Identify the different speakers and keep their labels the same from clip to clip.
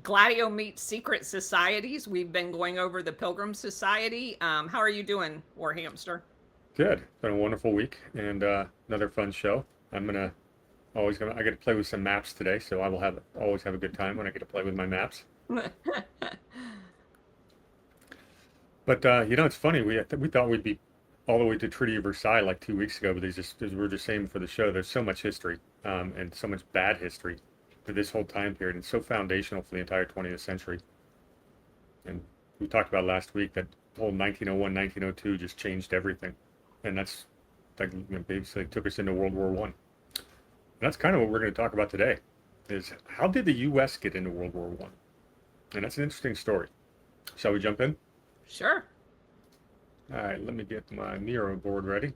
Speaker 1: Gladio meets secret societies. We've been going over the Pilgrims Society. How are you doing, Warhamster?
Speaker 2: Good. It's been a wonderful week and another fun show. I'm gonna I get to play with some maps today, so I will have always have a good time when I get to play with my maps. But it's funny. We thought we'd be all the way to Treaty of Versailles like 2 weeks ago, but as we were just saying for the show, there's so much history and so much bad history for this whole time period, and so foundational for the entire 20th century. And we talked about last week that whole 1901, 1902 just changed everything, and that's like basically took us into World War One. That's kind of what we're going to talk about today is how did the U.S. get into World War One? And that's an interesting story. Shall we jump in?
Speaker 1: Sure.
Speaker 2: All right, let me get my Nero board ready.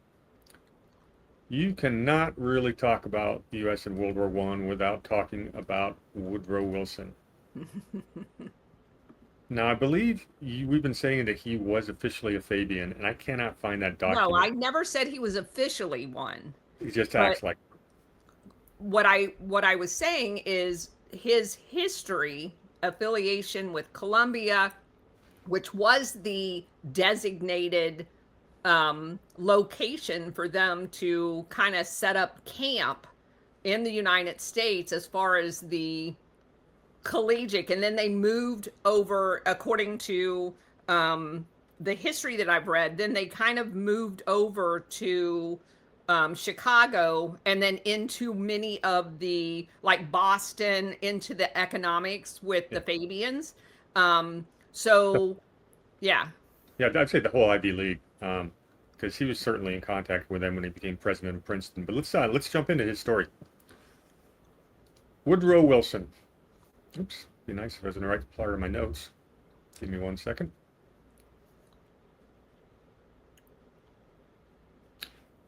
Speaker 2: You cannot really talk about the U.S. in World War One without talking about Woodrow Wilson. Now, I believe we've been saying that he was officially a Fabian, and I cannot find that
Speaker 1: No, I
Speaker 2: document.
Speaker 1: never said he was officially one.
Speaker 2: He just
Speaker 1: But
Speaker 2: acts like,
Speaker 1: what I was saying is his history affiliation with Columbia, which was the designated location for them to kind of set up camp in the United States as far as the collegiate, and then they moved over according to the history that I've read. Then they kind of moved over to Chicago, and then into many of the like Boston, into the economics with
Speaker 2: yeah,
Speaker 1: the Fabians.
Speaker 2: the,
Speaker 1: So yeah,
Speaker 2: yeah, I'd say the whole Ivy League, because he was certainly in contact with them when he became president of Princeton. But let's jump into his story. Woodrow Wilson. Oops, be nice if I was in the right part of my notes. Give me 1 second.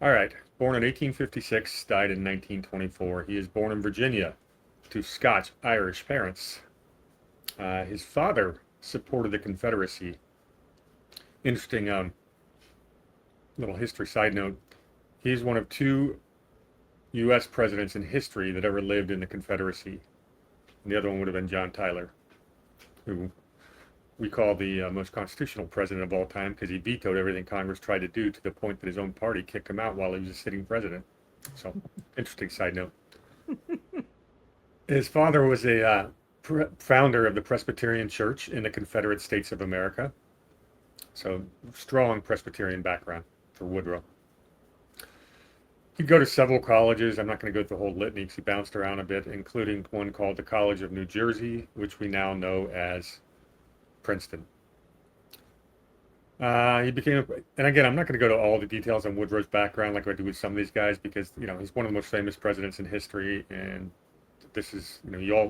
Speaker 2: All right, born in 1856, died in 1924. He is born in Virginia to Scotch-Irish parents. His father supported the Confederacy. Interesting little history side note. He's one of two U.S. presidents in history that ever lived in the Confederacy. And the other one would have been John Tyler, who we call the most constitutional president of all time because he vetoed everything Congress tried to do to the point that his own party kicked him out while he was a sitting president. So, interesting side note. His father was a founder of the Presbyterian Church in the Confederate States of America. So, strong Presbyterian background for Woodrow. He'd go to several colleges. I'm not going to go through the whole litany because he bounced around a bit, including one called the College of New Jersey, which we now know as Princeton. He became, and again, I'm not going to go to all the details on Woodrow's background like I do with some of these guys because he's one of the most famous presidents in history, and this is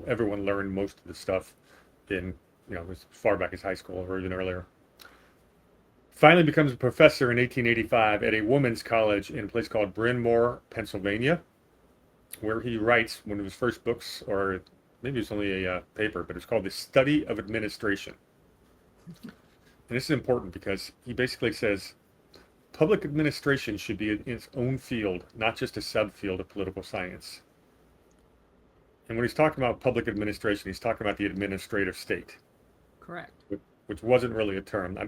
Speaker 2: everyone learned most of the stuff in as far back as high school or even earlier. Finally becomes a professor in 1885 at a women's college in a place called Bryn Mawr, Pennsylvania, where he writes one of his first books, or maybe it's only a paper, but it's called The Study of Administration. And this is important because he basically says public administration should be in its own field, not just a subfield of political science. And when he's talking about public administration, he's talking about the administrative state,
Speaker 1: correct.
Speaker 2: which wasn't really a term. I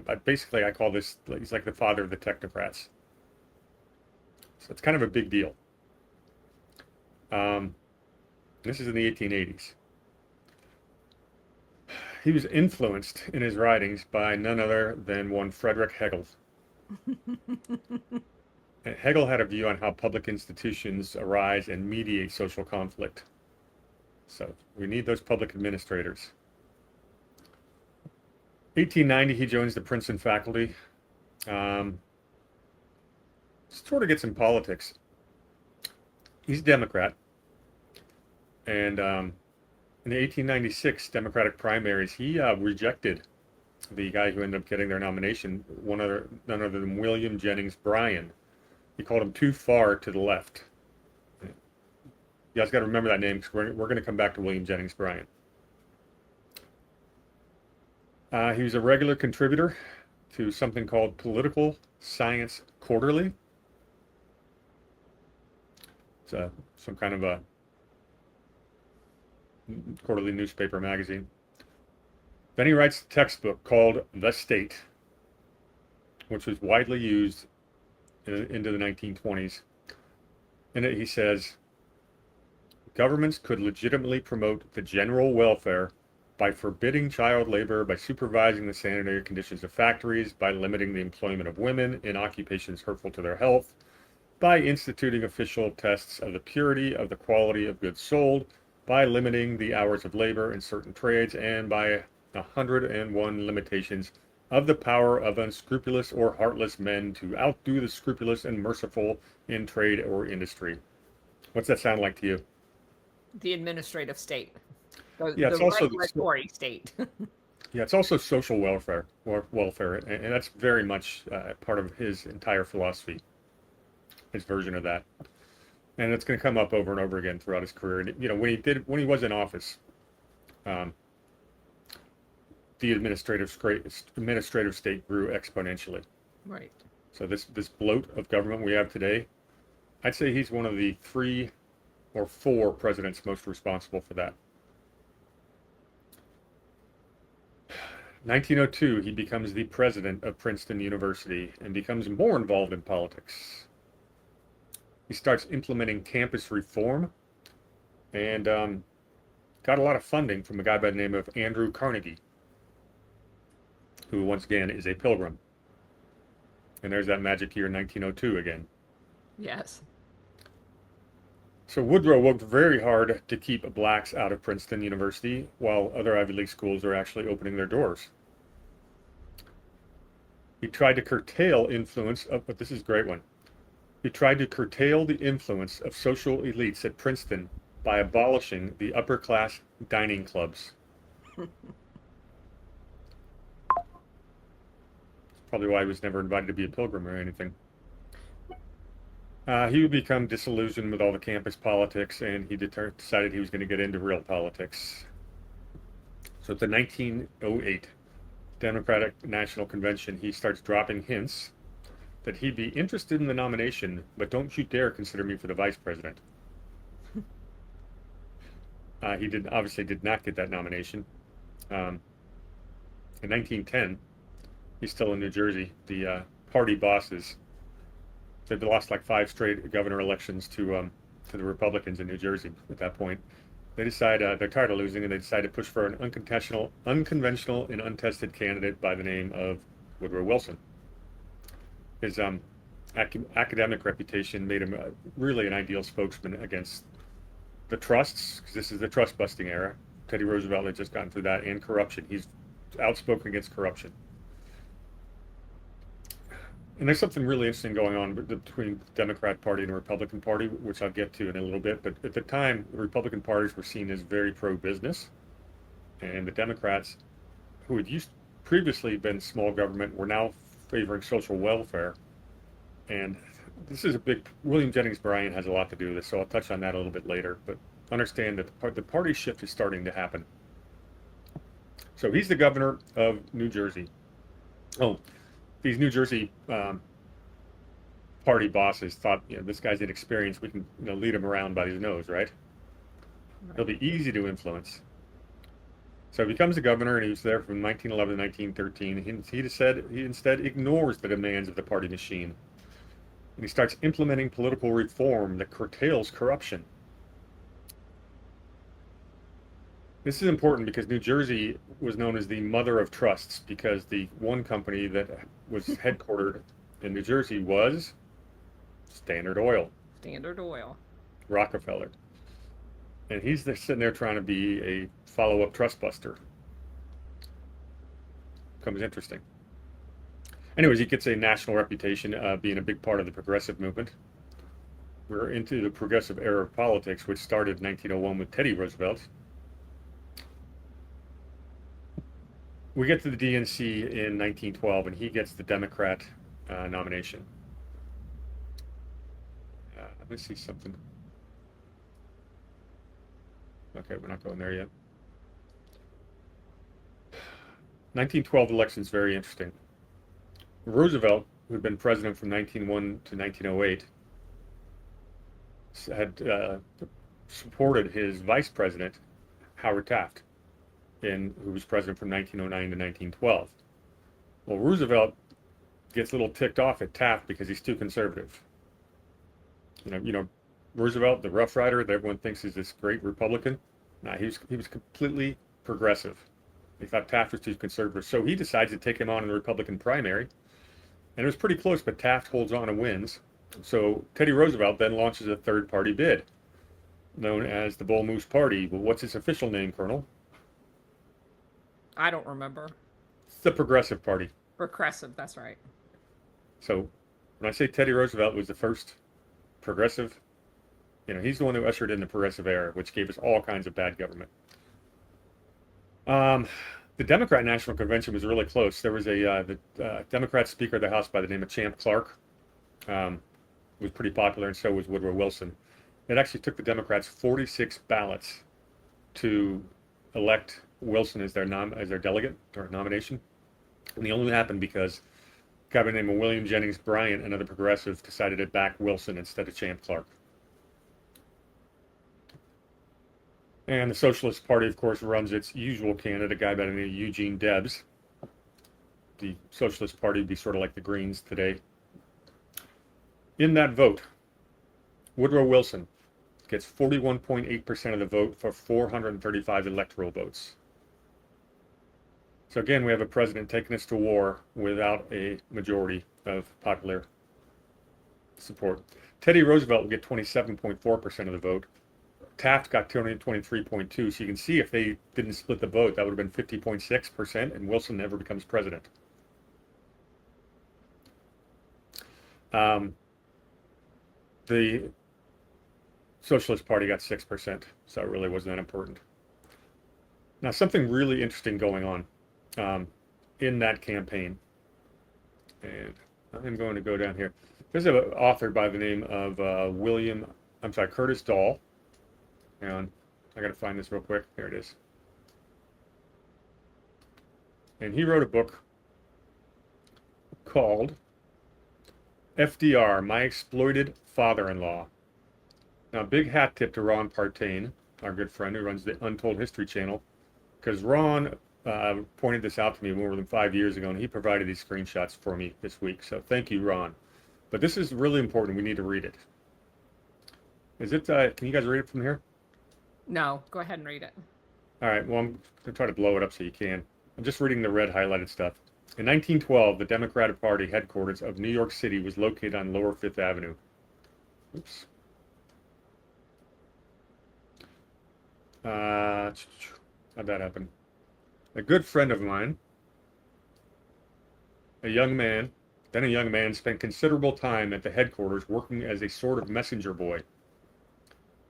Speaker 2: call this, he's like the father of the technocrats. So it's kind of a big deal. This is in the 1880s. He was influenced in his writings by none other than one Frederick Hegel. Hegel had a view on how public institutions arise and mediate social conflict. So we need those public administrators. 1890, he joins the Princeton faculty. Sort of gets in politics. He's a Democrat. And in the 1896 Democratic primaries, he rejected the guy who ended up getting their nomination, none other than William Jennings Bryan. He called him too far to the left. You guys got to remember that name because we're going to come back to William Jennings Bryan. He was a regular contributor to something called Political Science Quarterly. It's some kind of a quarterly newspaper magazine. Then he writes a textbook called The State, which was widely used into the 1920s. In it, he says, governments could legitimately promote the general welfare by forbidding child labor, by supervising the sanitary conditions of factories, by limiting the employment of women in occupations hurtful to their health, by instituting official tests of the purity of the quality of goods sold, by limiting the hours of labor in certain trades, and by 101 limitations of the power of unscrupulous or heartless men to outdo the scrupulous and merciful in trade or industry. What's that sound like to you?
Speaker 1: The administrative state,
Speaker 2: Yeah,
Speaker 1: the
Speaker 2: it's also
Speaker 1: regulatory state.
Speaker 2: yeah, it's also social welfare, and that's very much part of his entire philosophy, his version of that. And it's going to come up over and over again throughout his career. And, you know, when he was in office, um, the administrative state grew exponentially.
Speaker 1: Right.
Speaker 2: So this bloat of government we have today, I'd say he's one of the 3 or 4 presidents most responsible for that. 1902, he becomes the president of Princeton University and becomes more involved in politics. He starts implementing campus reform and got a lot of funding from a guy by the name of Andrew Carnegie, who once again is a Pilgrim. And there's that magic year 1902 again.
Speaker 1: Yes.
Speaker 2: So Woodrow worked very hard to keep blacks out of Princeton University while other Ivy League schools are actually opening their doors. He tried to curtail influence of, but this is a great one. He tried to curtail the influence of social elites at Princeton by abolishing the upper class dining clubs. Probably why he was never invited to be a Pilgrim or anything. He would become disillusioned with all the campus politics, and he decided he was going to get into real politics. So at the 1908 Democratic National Convention, he starts dropping hints that he'd be interested in the nomination, but don't you dare consider me for the vice president. He obviously did not get that nomination. In 1910, he's still in New Jersey. The party bosses, they'd lost like 5 straight governor elections to the Republicans in New Jersey at that point. They decide they're tired of losing, and they decide to push for an unconventional, and untested candidate by the name of Woodrow Wilson. His academic reputation made him really an ideal spokesman against the trusts, because this is the trust-busting era. Teddy Roosevelt had just gotten through that, and corruption. He's outspoken against corruption. And there's something really interesting going on between the Democrat Party and the Republican Party, which I'll get to in a little bit. But at the time, the Republican parties were seen as very pro-business, and the Democrats, who had previously been small government, were now favoring social welfare. And this is a big, William Jennings Bryan has a lot to do with this, so I'll touch on that a little bit later. But understand that the party shift is starting to happen. So he's the governor of New Jersey. Oh, these New Jersey party bosses thought, you know, this guy's inexperienced. We can, you know, lead him around by his nose, right? He'll be easy to influence. So he becomes the governor, and he was there from 1911 to 1913. He instead ignores the demands of the party machine, and he starts implementing political reform that curtails corruption. This is important because New Jersey was known as the mother of trusts, because the one company that was headquartered in New Jersey was Standard Oil.
Speaker 1: Standard Oil.
Speaker 2: Rockefeller. And he's sitting there trying to be a follow-up trust buster. Becomes interesting. Anyways, he gets a national reputation being a big part of the progressive movement. We're into the progressive era of politics, which started in 1901 with Teddy Roosevelt. We get to the DNC in 1912, and he gets the Democrat nomination. Let me see something. Okay, we're not going there yet. 1912 election is very interesting. Roosevelt, who had been president from 1901 to 1908, had supported his vice president, Howard Taft. who was president from 1909 to 1912. Well, Roosevelt gets a little ticked off at Taft because he's too conservative. Roosevelt, the Rough Rider that everyone thinks is this great Republican. Nah, he was completely progressive. He thought Taft was too conservative, so he decides to take him on in the Republican primary, and it was pretty close, but Taft holds on and wins. So Teddy Roosevelt then launches a third-party bid, known as the Bull Moose Party. Well, what's its official name, Colonel?
Speaker 1: I don't remember.
Speaker 2: It's the Progressive Party.
Speaker 1: Progressive, that's right.
Speaker 2: So when I say Teddy Roosevelt was the first progressive, he's the one who ushered in the progressive era, which gave us all kinds of bad government. The Democrat National Convention was really close. There was the Democrat Speaker of the House by the name of Champ Clark. Was pretty popular, and so was Woodrow Wilson. It actually took the Democrats 46 ballots to elect Wilson as their delegate or nomination, and the only happened because a guy by the name of William Jennings Bryan, another progressive, decided to back Wilson instead of Champ Clark. And the Socialist Party, of course, runs its usual candidate, a guy by the name of Eugene Debs. The Socialist Party would be sort of like the Greens today. In that vote, Woodrow Wilson gets 41.8% of the vote for 435 electoral votes. So again, we have a president taking us to war without a majority of popular support. Teddy Roosevelt will get 27.4% of the vote. Taft got 23.2%. So you can see if they didn't split the vote, that would have been 50.6%, and Wilson never becomes president. The Socialist Party got 6%, so it really wasn't that important. Now, something really interesting going on in that campaign, and I'm going to go down here. There's an author by the name of Curtis Dahl. Hang on, I got to find this real quick. Here it is. And he wrote a book called FDR, My Exploited Father-in-Law. Now, big hat tip to Ron Partain, our good friend who runs the Untold History channel, because Ron pointed this out to me more than 5 years ago, and he provided these screenshots for me this week. So thank you, Ron. But this is really important. We need to read it. Can you guys read it from here?
Speaker 1: No, go ahead and read it.
Speaker 2: All right, well, I'm going to try to blow it up so you can. I'm just reading the red highlighted stuff. In 1912, the Democratic Party headquarters of New York City was located on Lower Fifth Avenue. Oops. How'd that happen? A good friend of mine, a young man, spent considerable time at the headquarters working as a sort of messenger boy.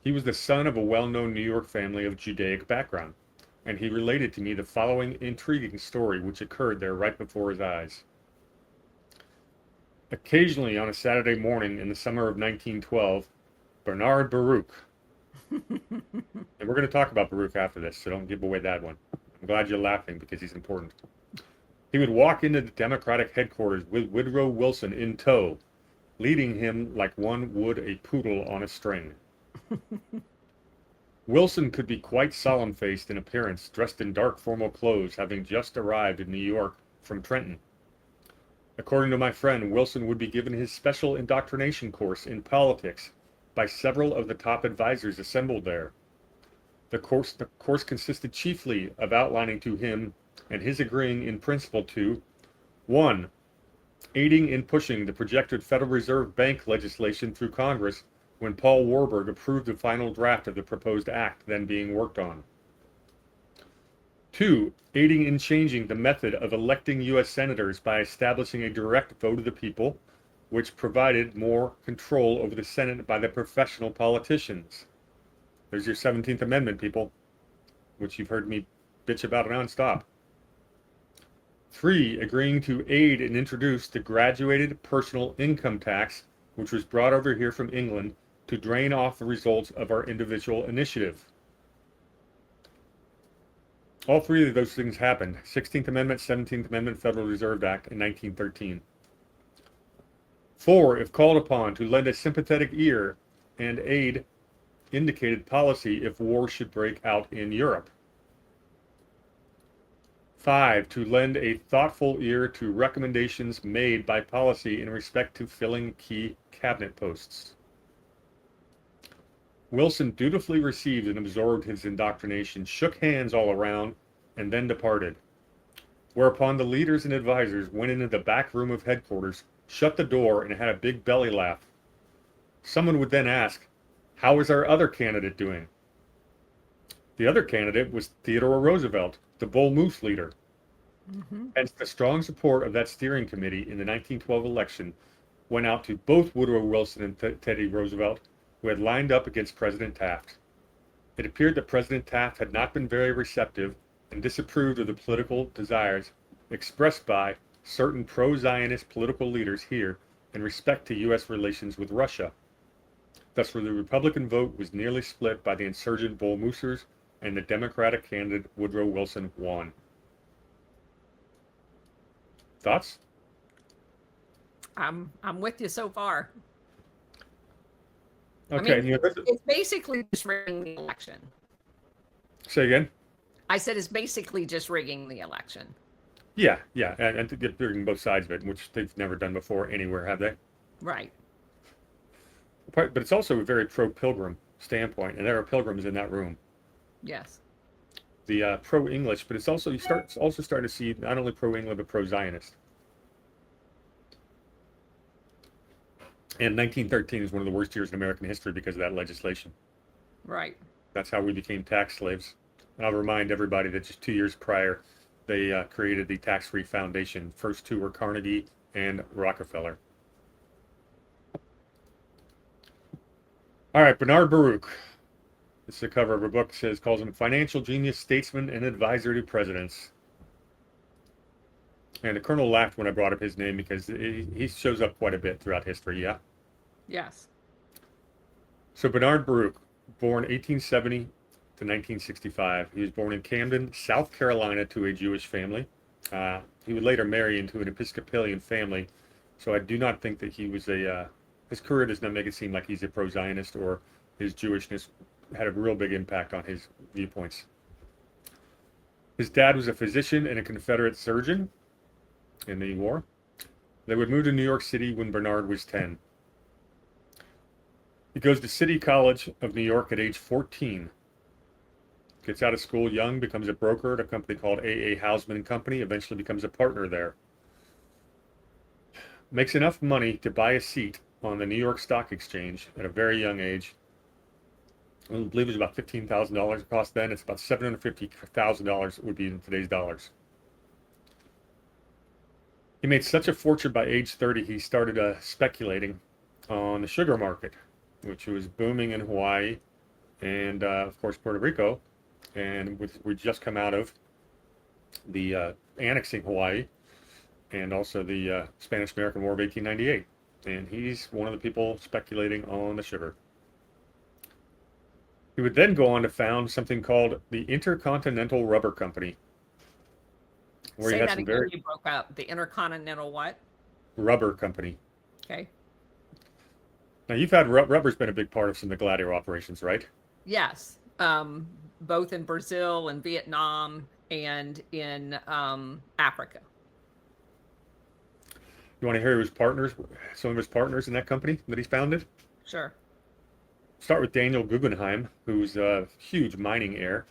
Speaker 2: He was the son of a well-known New York family of Judaic background, and he related to me the following intriguing story which occurred there right before his eyes. Occasionally on a Saturday morning in the summer of 1912, Bernard Baruch, and we're going to talk about Baruch after this, so don't give away that one. I'm glad you're laughing because he's important. He would walk into the Democratic headquarters with Woodrow Wilson in tow, leading him like one would a poodle on a string. Wilson could be quite solemn-faced in appearance, dressed in dark formal clothes, having just arrived in New York from Trenton. According to my friend, Wilson would be given his special indoctrination course in politics by several of the top advisors assembled there. The course consisted chiefly of outlining to him and his agreeing in principle to 1. Aiding in pushing the projected Federal Reserve Bank legislation through Congress when Paul Warburg approved the final draft of the proposed act then being worked on. 2. Aiding in changing the method of electing U.S. senators by establishing a direct vote of the people, which provided more control over the Senate by the professional politicians. There's your 17th Amendment, people, which you've heard me bitch about nonstop. 3. Agreeing to aid and introduce the graduated personal income tax, which was brought over here from England to drain off the results of our individual initiative. All three of those things happened. 16th Amendment, 17th Amendment, Federal Reserve Act in 1913. 4. If called upon to lend a sympathetic ear and aid indicated policy if war should break out in Europe. 5, to lend a thoughtful ear to recommendations made by policy in respect to filling key cabinet posts. Wilson dutifully received and absorbed his indoctrination, shook hands all around, and then departed. Whereupon the leaders and advisors went into the back room of headquarters, shut the door, and had a big belly laugh. Someone would then ask, "How is our other candidate doing?" The other candidate was Theodore Roosevelt, the Bull Moose leader. Hence, the strong support of that steering committee in the 1912 election went out to both Woodrow Wilson and Teddy Roosevelt, who had lined up against President Taft. It appeared that President Taft had not been very receptive and disapproved of the political desires expressed by certain pro-Zionist political leaders here in respect to U.S. relations with Russia. Thus, the Republican vote was nearly split by the insurgent Bull Moosers, and the Democratic candidate Woodrow Wilson won. Thoughts?
Speaker 1: I'm with you so far.
Speaker 2: Okay.
Speaker 1: I mean, it's basically just rigging the election.
Speaker 2: Say again?
Speaker 1: I said it's basically just rigging the election.
Speaker 2: Yeah, and to get rigging both sides of it, which they've never done before anywhere, have they?
Speaker 1: Right.
Speaker 2: But it's also a very pro-Pilgrim standpoint, and there are Pilgrims in that room.
Speaker 1: Yes.
Speaker 2: The pro-English, but it's also starting to see not only pro-England but pro-Zionist. And 1913 is one of the worst years in American history because of that legislation.
Speaker 1: Right.
Speaker 2: That's how we became tax slaves. And I'll remind everybody that just 2 years prior, they created the Tax-Free Foundation. First two were Carnegie and Rockefeller. All right, Bernard Baruch. This is the cover of a book. Calls him financial genius, statesman, and advisor to presidents. And the Colonel laughed when I brought up his name because he shows up quite a bit throughout history, yeah?
Speaker 1: Yes.
Speaker 2: So Bernard Baruch, born 1870 to 1965. He was born in Camden, South Carolina, to a Jewish family. He would later marry into an Episcopalian family, so I do not think that he was his career does not make it seem like he's a pro-Zionist or his Jewishness had a real big impact on his viewpoints. His dad was a physician and a Confederate surgeon in the war. They would move to New York City when Bernard was 10. He goes to City College of New York at age 14. Gets out of school young, becomes a broker at a company called A.A. Hausman Company, eventually becomes a partner there. Makes enough money to buy a seat on the New York Stock Exchange at a very young age. I believe it was about $15,000 it cost then. It's about $750,000 would be in today's dollars. He made such a fortune by age 30, he started speculating on the sugar market, which was booming in Hawaii and, of course, Puerto Rico. And we just come out of the annexing Hawaii and also the Spanish-American War of 1898. And he's one of the people speculating on the sugar. He would then go on to found something called the Intercontinental Rubber Company. Where
Speaker 1: Say
Speaker 2: he had
Speaker 1: that
Speaker 2: some
Speaker 1: again,
Speaker 2: very
Speaker 1: you broke up. The Intercontinental what?
Speaker 2: Rubber Company.
Speaker 1: Okay.
Speaker 2: Now, you've had rubber's been a big part of some of the Gladio operations, right?
Speaker 1: Yes. Both in Brazil and Vietnam and in Africa.
Speaker 2: You want to hear his partners, some of his partners in that company that he founded?
Speaker 1: Sure.
Speaker 2: Start with Daniel Guggenheim, who's a huge mining heir.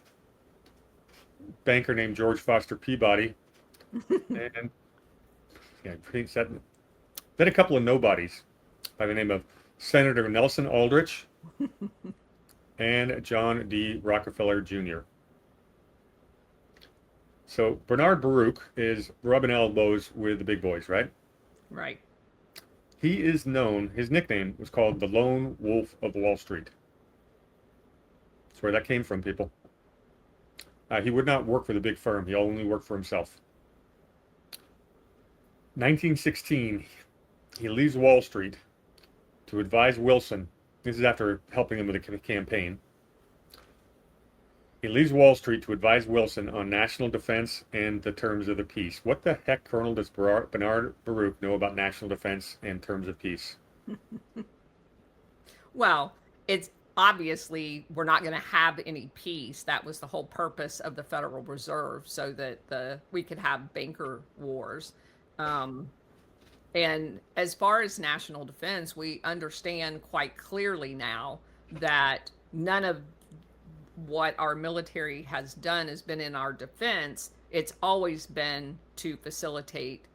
Speaker 2: Banker named George Foster Peabody. And yeah, then a couple of nobodies by the name of Senator Nelson Aldrich and John D. Rockefeller Jr. So Bernard Baruch is rubbing elbows with the big boys, right?
Speaker 1: Right.
Speaker 2: He is known, his nickname was called the Lone Wolf of Wall Street. That's where that came from, people. He would not work for the big firm. He only worked for himself. 1916, he leaves Wall Street to advise Wilson. This is after helping him with the campaign. He leaves Wall Street to advise Wilson on national defense and the terms of the peace. What the heck, Colonel, does Bernard Baruch know about national defense and terms of peace?
Speaker 1: Well, it's obviously we're not going to have any peace. That was the whole purpose of the Federal Reserve, so that we could have banker wars. Um, and as far as national defense, we understand quite clearly now that none of what our military has done has been in our defense. It's always been to facilitate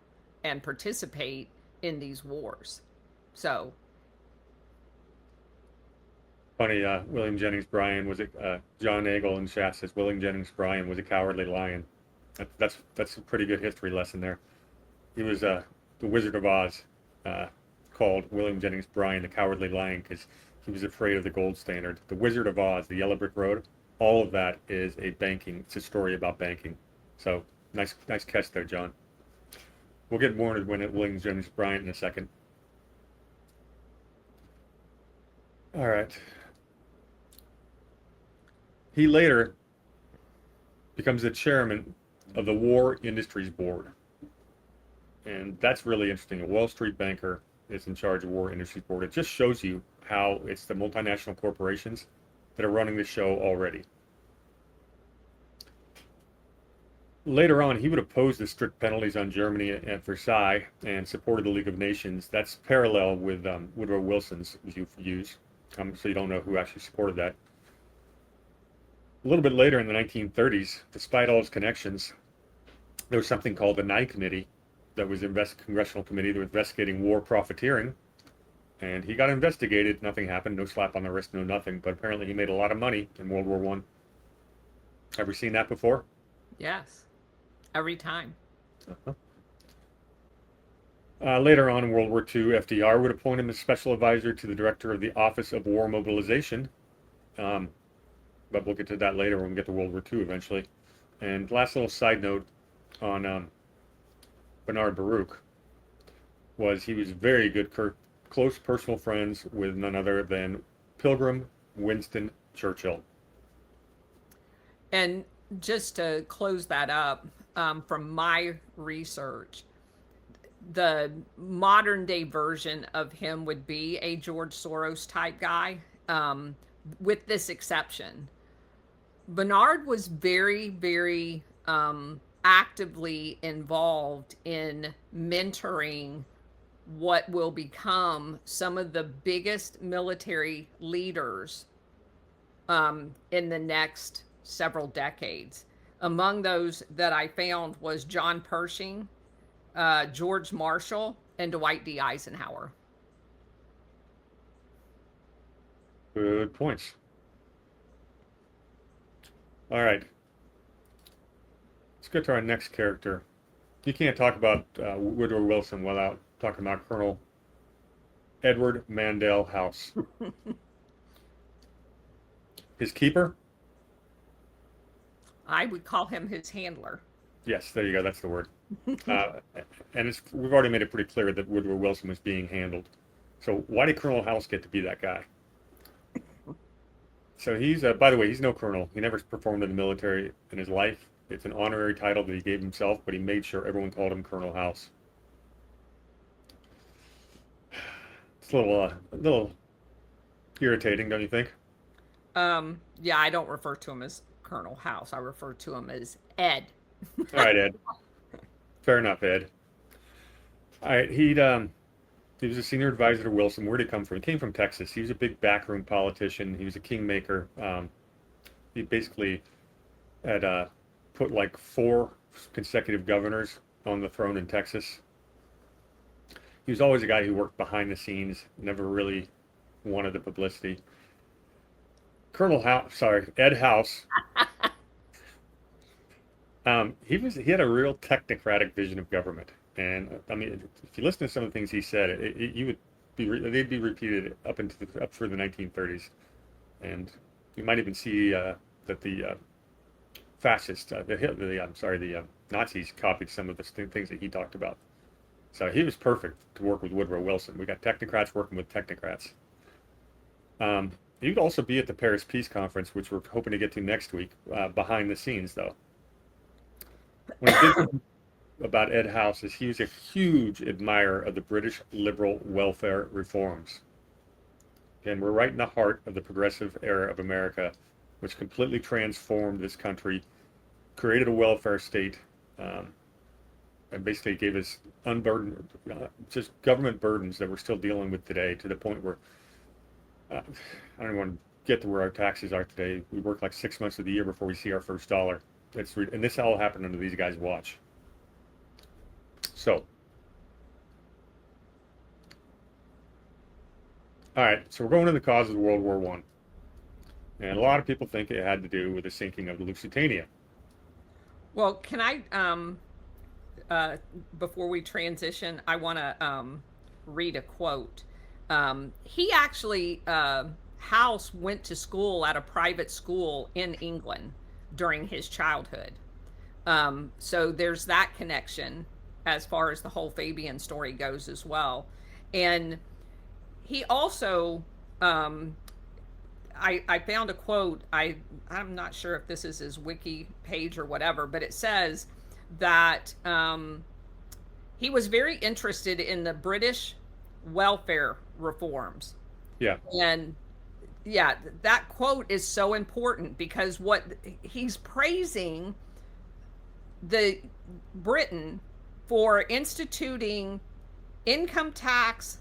Speaker 1: and participate in these wars. So,
Speaker 2: Funny, William Jennings Bryan was a John Nagel in chat says William Jennings Bryan was a cowardly lion. That's a pretty good history lesson there. He was the Wizard of Oz, called William Jennings Bryan the Cowardly Lion because he was afraid of the gold standard. The Wizard of Oz, the Yellow Brick Road, all of that is a banking. It's a story about banking. So nice catch there, John. We'll get more into William Jennings Bryan in a second. All right. He later becomes the chairman of the War Industries Board. And that's really interesting. A Wall Street banker is in charge of War Industries Board. It just shows you how it's the multinational corporations that are running the show already. Later on, he would oppose the strict penalties on Germany at Versailles and supported the League of Nations. That's parallel with Woodrow Wilson's views. So you don't know who actually supported that. A little bit later in the 1930s, despite all his connections, there was something called the Nye Committee that was congressional committee that was investigating war profiteering, and he got investigated. Nothing happened, no slap on the wrist, no nothing, but apparently he made a lot of money in World War I. Ever seen that before?
Speaker 1: yes, every time.
Speaker 2: Uh-huh. Later on in World War II, FDR would appoint him as special advisor to the director of the Office of War Mobilization, but we'll get to that later when we get to World War II eventually. And last little side note on Bernard Baruch was he was very good, close personal friends with none other than Pilgrim Winston Churchill.
Speaker 1: And just to close that up, from my research, the modern day version of him would be a George Soros type guy, with this exception. Bernard was very, very actively involved in mentoring what will become some of the biggest military leaders in the next several decades. Among those that I found was John Pershing, George Marshall, and Dwight D. Eisenhower.
Speaker 2: Good points. All right. Let's get to our next character. You can't talk about Woodrow Wilson without talking about Colonel Edward Mandell House. His keeper?
Speaker 1: I would call him his handler.
Speaker 2: Yes, there you go. That's the word. And we've already made it pretty clear that Woodrow Wilson was being handled. So why did Colonel House get to be that guy? So he's, by the way, he's no colonel. He never performed in the military in his life. It's an honorary title that he gave himself, but he made sure everyone called him Colonel House. It's a little irritating, don't you think?
Speaker 1: Yeah, I don't refer to him as Colonel House. I refer to him as Ed.
Speaker 2: All right, Ed. Fair enough, Ed. All right, he was a senior advisor to Wilson. Where did he come from? He came from Texas. He was a big backroom politician. He was a kingmaker. He basically had put like 4 consecutive governors on the throne in Texas. He was always a guy who worked behind the scenes, never really wanted the publicity. Ed House. He had a real technocratic vision of government, and I mean, if you listen to some of the things he said, they'd be repeated up through the 1930s, and you might even see that the fascists, the Nazis copied some of the things that he talked about. So he was perfect to work with Woodrow Wilson. We got technocrats working with technocrats. He would also be at the Paris Peace Conference, which we're hoping to get to next week, behind the scenes, though. One of the things about Ed House is he was a huge admirer of the British liberal welfare reforms. And we're right in the heart of the progressive era of America, which completely transformed this country, created a welfare state, and basically gave us unburdened, just government burdens that we're still dealing with today, to the point where I don't even want to get to where our taxes are today. We work like 6 months of the year before we see our first dollar. And this all happened under these guys' watch. So, all right, so we're going into the causes of World War I. And a lot of people think it had to do with the sinking of the Lusitania.
Speaker 1: Well, can I before we transition, I want to read a quote. He actually, House went to school at a private school in England during his childhood. So there's that connection as far as the whole Fabian story goes as well. And he also, I found a quote. I'm not sure if this is his wiki page or whatever, but it says that he was very interested in the British welfare reforms.
Speaker 2: Yeah.
Speaker 1: And yeah, that quote is so important because what he's praising the Britain for instituting income tax,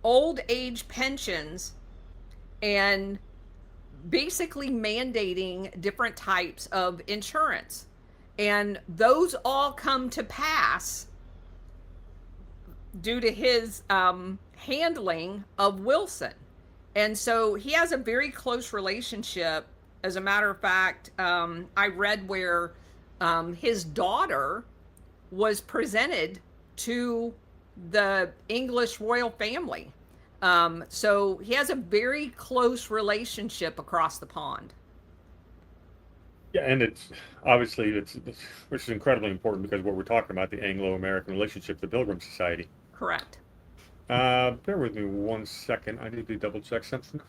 Speaker 1: old age pensions, and basically mandating different types of insurance. And those all come to pass due to his handling of Wilson. And so he has a very close relationship. As a matter of fact, I read where his daughter was presented to the English royal family. So he has a very close relationship across the pond.
Speaker 2: Yeah, and it's obviously which is incredibly important because what we're talking about, the Anglo-American relationship, the Pilgrims Society.
Speaker 1: Correct.
Speaker 2: Bear with me 1 second. I need to double check something.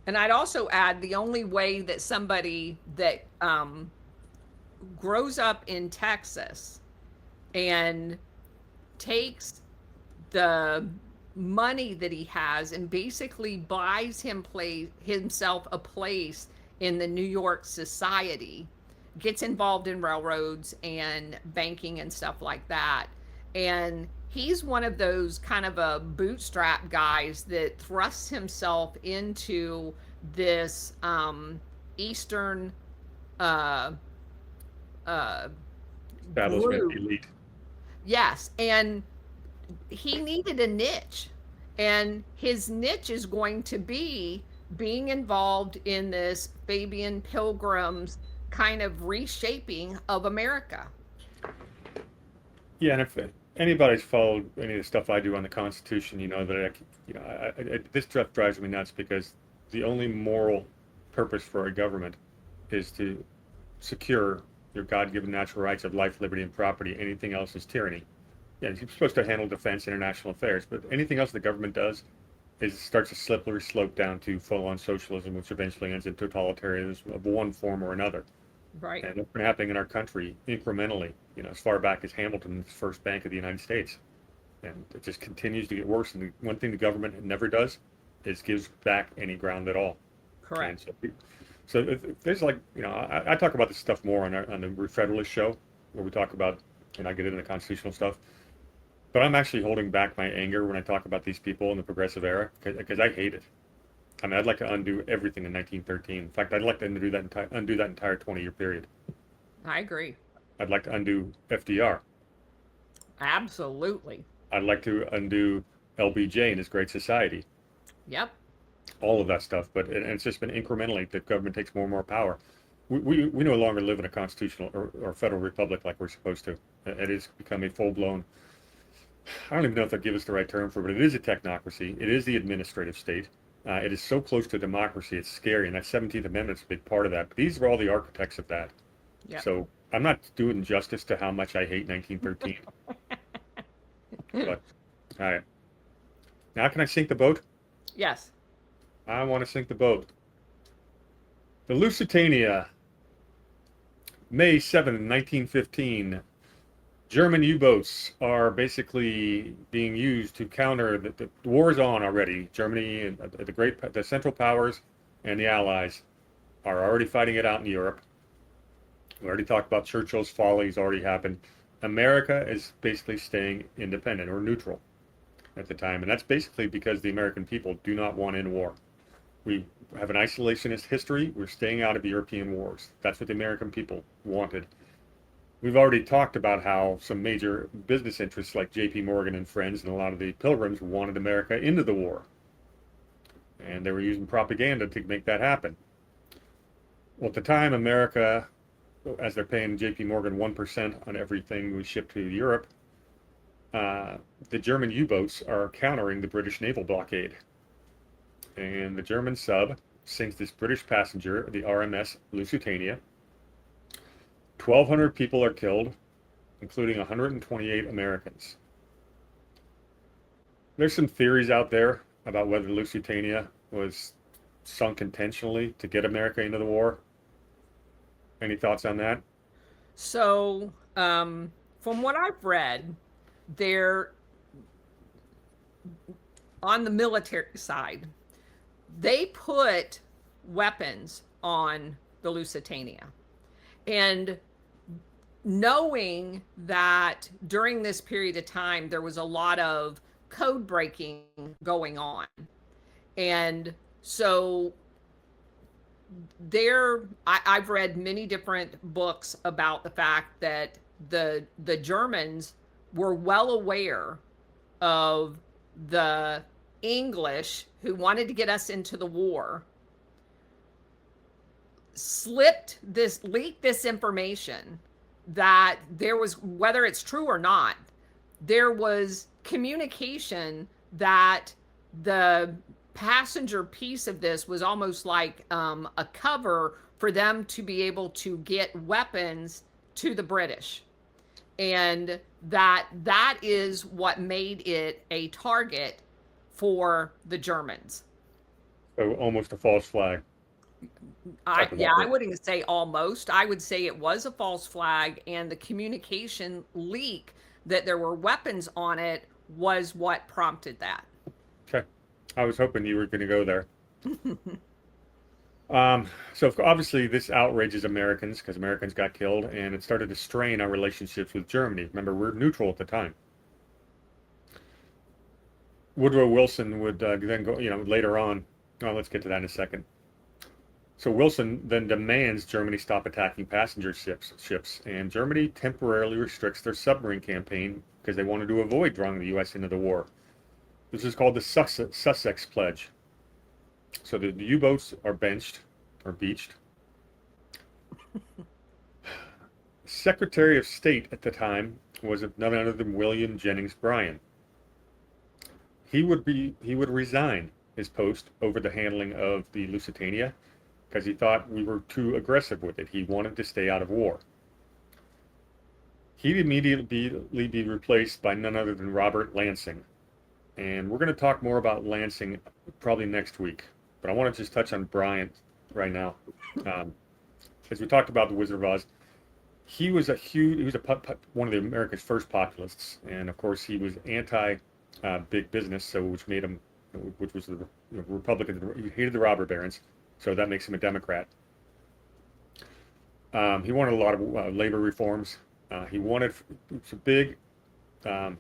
Speaker 1: And I'd also add the only way that somebody that grows up in Texas and takes the money that he has and basically buys himself a place in the New York society, gets involved in railroads and banking and stuff like that. And he's one of those kind of a bootstrap guys that thrusts himself into this Eastern
Speaker 2: Establishment
Speaker 1: group.
Speaker 2: elite.
Speaker 1: Yes, and he needed a niche, and his niche is going to be being involved in this Fabian Pilgrims kind of reshaping of America.
Speaker 2: Yeah, and if anybody's followed any of the stuff I do on the Constitution, you know that this stuff drives me nuts because the only moral purpose for a government is to secure your God-given natural rights of life, liberty, and property. Anything else is tyranny. Yeah, you're supposed to handle defense, international affairs, but anything else the government does is starts a slippery slope down to full-on socialism, which eventually ends in totalitarianism of one form or another.
Speaker 1: Right.
Speaker 2: And it's been happening in our country incrementally, as far back as Hamilton's first Bank of the United States. And it just continues to get worse. And the one thing the government never does is gives back any ground at all.
Speaker 1: Correct.
Speaker 2: So there's like, I talk about this stuff more on the Federalist show, where we talk about, and I get into the constitutional stuff. But I'm actually holding back my anger when I talk about these people in the progressive era, because I hate it. I mean, I'd like to undo everything in 1913. In fact, I'd like to undo that entire 20-year period.
Speaker 1: I agree.
Speaker 2: I'd like to undo FDR.
Speaker 1: Absolutely.
Speaker 2: I'd like to undo LBJ and his Great Society.
Speaker 1: Yep.
Speaker 2: All of that stuff. But it's just been incrementally the government takes more and more power. We no longer live in a constitutional or federal republic like we're supposed to. It has become a full-blown, I don't even know if they'll give us the right term for it, but it is a technocracy. It is the administrative state. It is so close to democracy, it's scary, and that 17th Amendment's a big part of that. But these are all the architects of that.
Speaker 1: Yep.
Speaker 2: So I'm not doing justice to how much I hate 1913. But, all right. Now can I sink the boat?
Speaker 1: Yes.
Speaker 2: I want to sink the boat. The Lusitania May 7th, 1915, German U-boats are basically being used to counter the war's on already. Germany and the Central Powers and the Allies are already fighting it out in Europe. We already talked about Churchill's follies already happened. America is basically staying independent or neutral at the time, and that's basically because the American people do not want in war. We have an isolationist history. We're staying out of European wars. That's what the American people wanted. We've already talked about how some major business interests like J.P. Morgan and friends and a lot of the Pilgrims wanted America into the war. And they were using propaganda to make that happen. Well, at the time, America, as they're paying J.P. Morgan 1% on everything we ship to Europe, the German U-boats are countering the British naval blockade. And the German sub sinks this British passenger, the RMS Lusitania. 1,200 people are killed, including 128 Americans. There's some theories out there about whether Lusitania was sunk intentionally to get America into the war. Any thoughts on that?
Speaker 1: So, from what I've read, there on the military side, they put weapons on the Lusitania. And knowing that during this period of time, there was a lot of code breaking going on. And so I've read many different books about the fact that the Germans were well aware of the English who wanted to get us into the war, leaked this information that there was, whether it's true or not, there was communication that the passenger piece of this was almost like a cover for them to be able to get weapons to the British, and that is what made it a target for the Germans.
Speaker 2: So almost a false flag.
Speaker 1: I wouldn't say almost. I would say it was a false flag, and the communication leak that there were weapons on it was what prompted that.
Speaker 2: Okay. I was hoping you were going to go there. So obviously this outrages Americans because Americans got killed, and it started to strain our relationships with Germany. Remember, we're neutral at the time. Woodrow Wilson would then go, later on. Oh, let's get to that in a second. So Wilson then demands Germany stop attacking passenger ships, and Germany temporarily restricts their submarine campaign because they wanted to avoid drawing the U.S. into the war. This is called the Sussex Pledge. So the U-boats are beached. Secretary of State at the time was none other than William Jennings Bryan. He would resign his post over the handling of the Lusitania because he thought we were too aggressive with it. He wanted to stay out of war. He'd immediately be replaced by none other than Robert Lansing. And we're going to talk more about Lansing probably next week. But I want to just touch on Bryan right now. As we talked about the Wizard of Oz, he was one of the America's first populists. And of course, he was anti big business, which was the Republicans. He hated the robber barons. So that makes him a Democrat. He wanted a lot of labor reforms. He was a big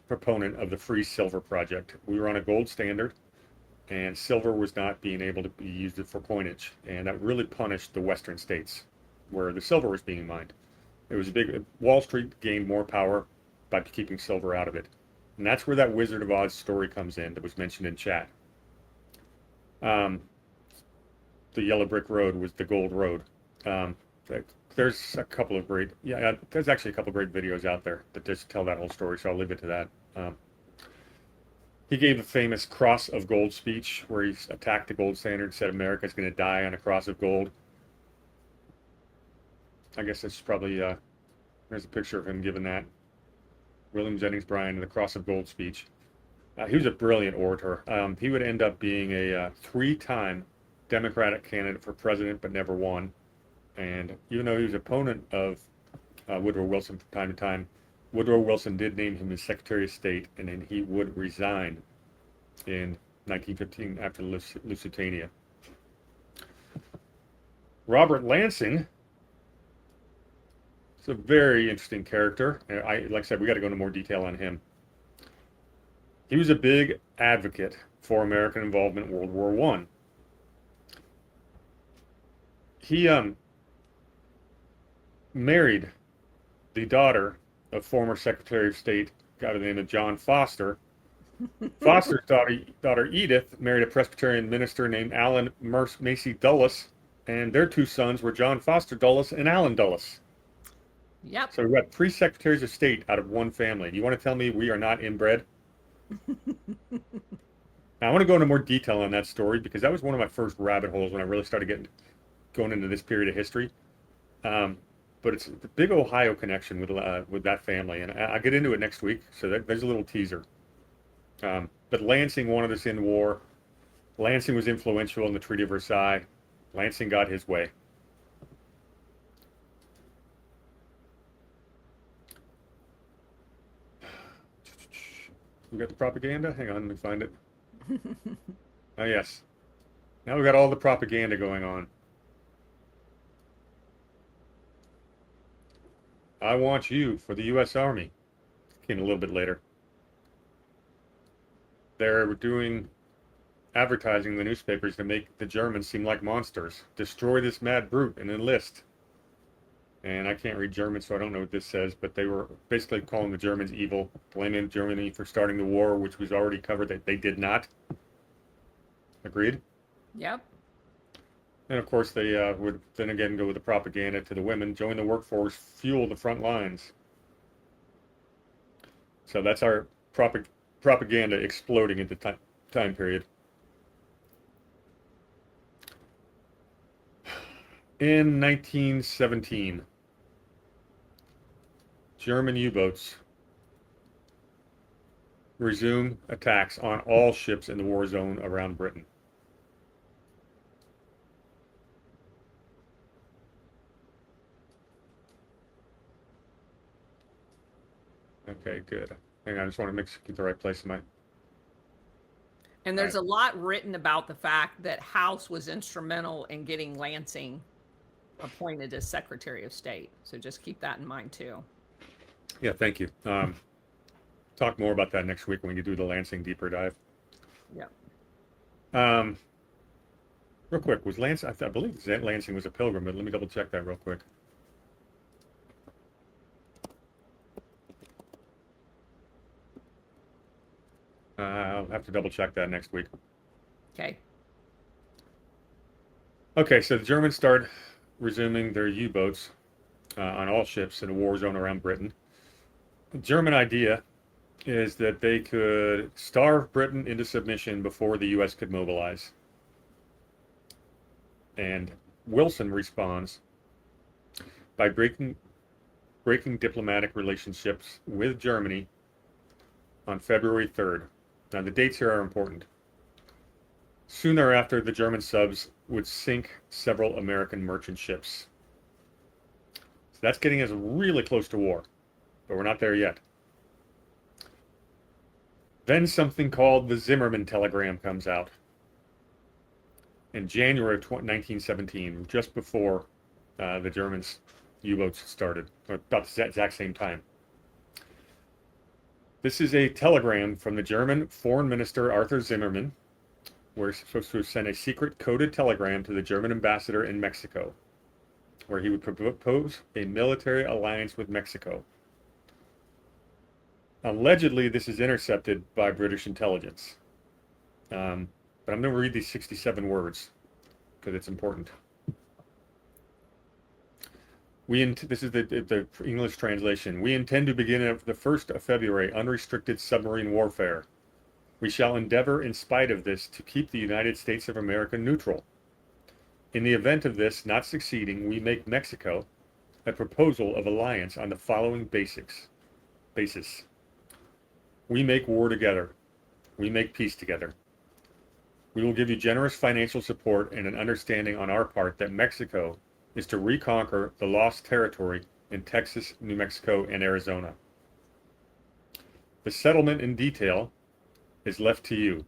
Speaker 2: proponent of the free silver project. We were on a gold standard, and silver was not being able to be used for coinage. And that really punished the Western states where the silver was being mined. It was Wall Street gained more power by keeping silver out of it. And that's where that Wizard of Oz story comes in that was mentioned in chat. The yellow brick road was the gold road. There's there's actually a couple of great videos out there that just tell that whole story, so I'll leave it to that. He gave the famous Cross of Gold speech where he attacked the gold standard, said America's going to die on a cross of gold. I guess that's probably, there's a picture of him giving that. William Jennings Bryan, the Cross of Gold speech. He was a brilliant orator. He would end up being a 3-time Democratic candidate for president, but never won. And even though he was opponent of Woodrow Wilson from time to time. Woodrow Wilson did name him as Secretary of State, and then he would resign in 1915 after Lusitania. Robert Lansing is a very interesting character. Like I said, we got to go into more detail on him. He was a big advocate for American involvement in World War I. He married the daughter of former Secretary of State, guy by the name of John Foster. Foster's daughter Edith married a Presbyterian minister named Allen Macy Dulles, and their two sons were John Foster Dulles and Allen Dulles.
Speaker 1: Yep.
Speaker 2: So we've got 3 Secretaries of State out of one family. You want to tell me we are not inbred? Now, I want to go into more detail on that story because that was one of my first rabbit holes when I really started going into this period of history. But it's the big Ohio connection with that family, and I'll get into it next week. So there's a little teaser. But Lansing wanted us in war. Lansing was influential in the Treaty of Versailles. Lansing got his way. We got the propaganda? Hang on, let me find it. Oh, yes. Now we got all the propaganda going on. I want you for the U.S. Army. Came a little bit later. They're doing advertising in the newspapers to make the Germans seem like monsters. Destroy this mad brute and enlist. And I can't read German, so I don't know what this says, but they were basically calling the Germans evil, blaming Germany for starting the war, which was already covered that they did not. Agreed?
Speaker 1: Yep.
Speaker 2: And of course, they would then again go with the propaganda to the women, join the workforce, fuel the front lines. So that's our propaganda exploding at the time period. In 1917, German U-boats resume attacks on all ships in the war zone around Britain. Okay, good. Hang on, I just want to keep the right place in my...
Speaker 1: And there's a lot written about the fact that House was instrumental in getting Lansing appointed as Secretary of State. So just keep that in mind too.
Speaker 2: Yeah, thank you. Talk more about that next week when you do the Lansing deeper dive.
Speaker 1: Yeah.
Speaker 2: Real quick, was Lansing? I believe Lansing was a pilgrim, but let me double check that real quick. I'll have to double check that next week.
Speaker 1: Okay.
Speaker 2: Okay, so the Germans start resuming their U-boats on all ships in a war zone around Britain. The German idea is that they could starve Britain into submission before the U.S. could mobilize. And Wilson responds by breaking diplomatic relationships with Germany on February 3rd. Now, the dates here are important. Soon thereafter, the German subs would sink several American merchant ships. So that's getting us really close to war, but we're not there yet. Then something called the Zimmermann telegram comes out in January of 1917, just before the Germans' U-boats started, or about the exact same time. This is a telegram from the German Foreign Minister Arthur Zimmermann, where he's supposed to send a secret coded telegram to the German ambassador in Mexico, where he would propose a military alliance with Mexico. Allegedly, this is intercepted by British intelligence. But I'm going to read these 67 words because it's important. This is the English translation. We intend to begin at the 1st of February unrestricted submarine warfare. We shall endeavor, in spite of this, to keep the United States of America neutral. In the event of this not succeeding, we make Mexico a proposal of alliance on the following basis. We make war together. We make peace together. We will give you generous financial support and an understanding on our part that Mexico is to reconquer the lost territory in Texas, New Mexico, and Arizona. The settlement in detail is left to you.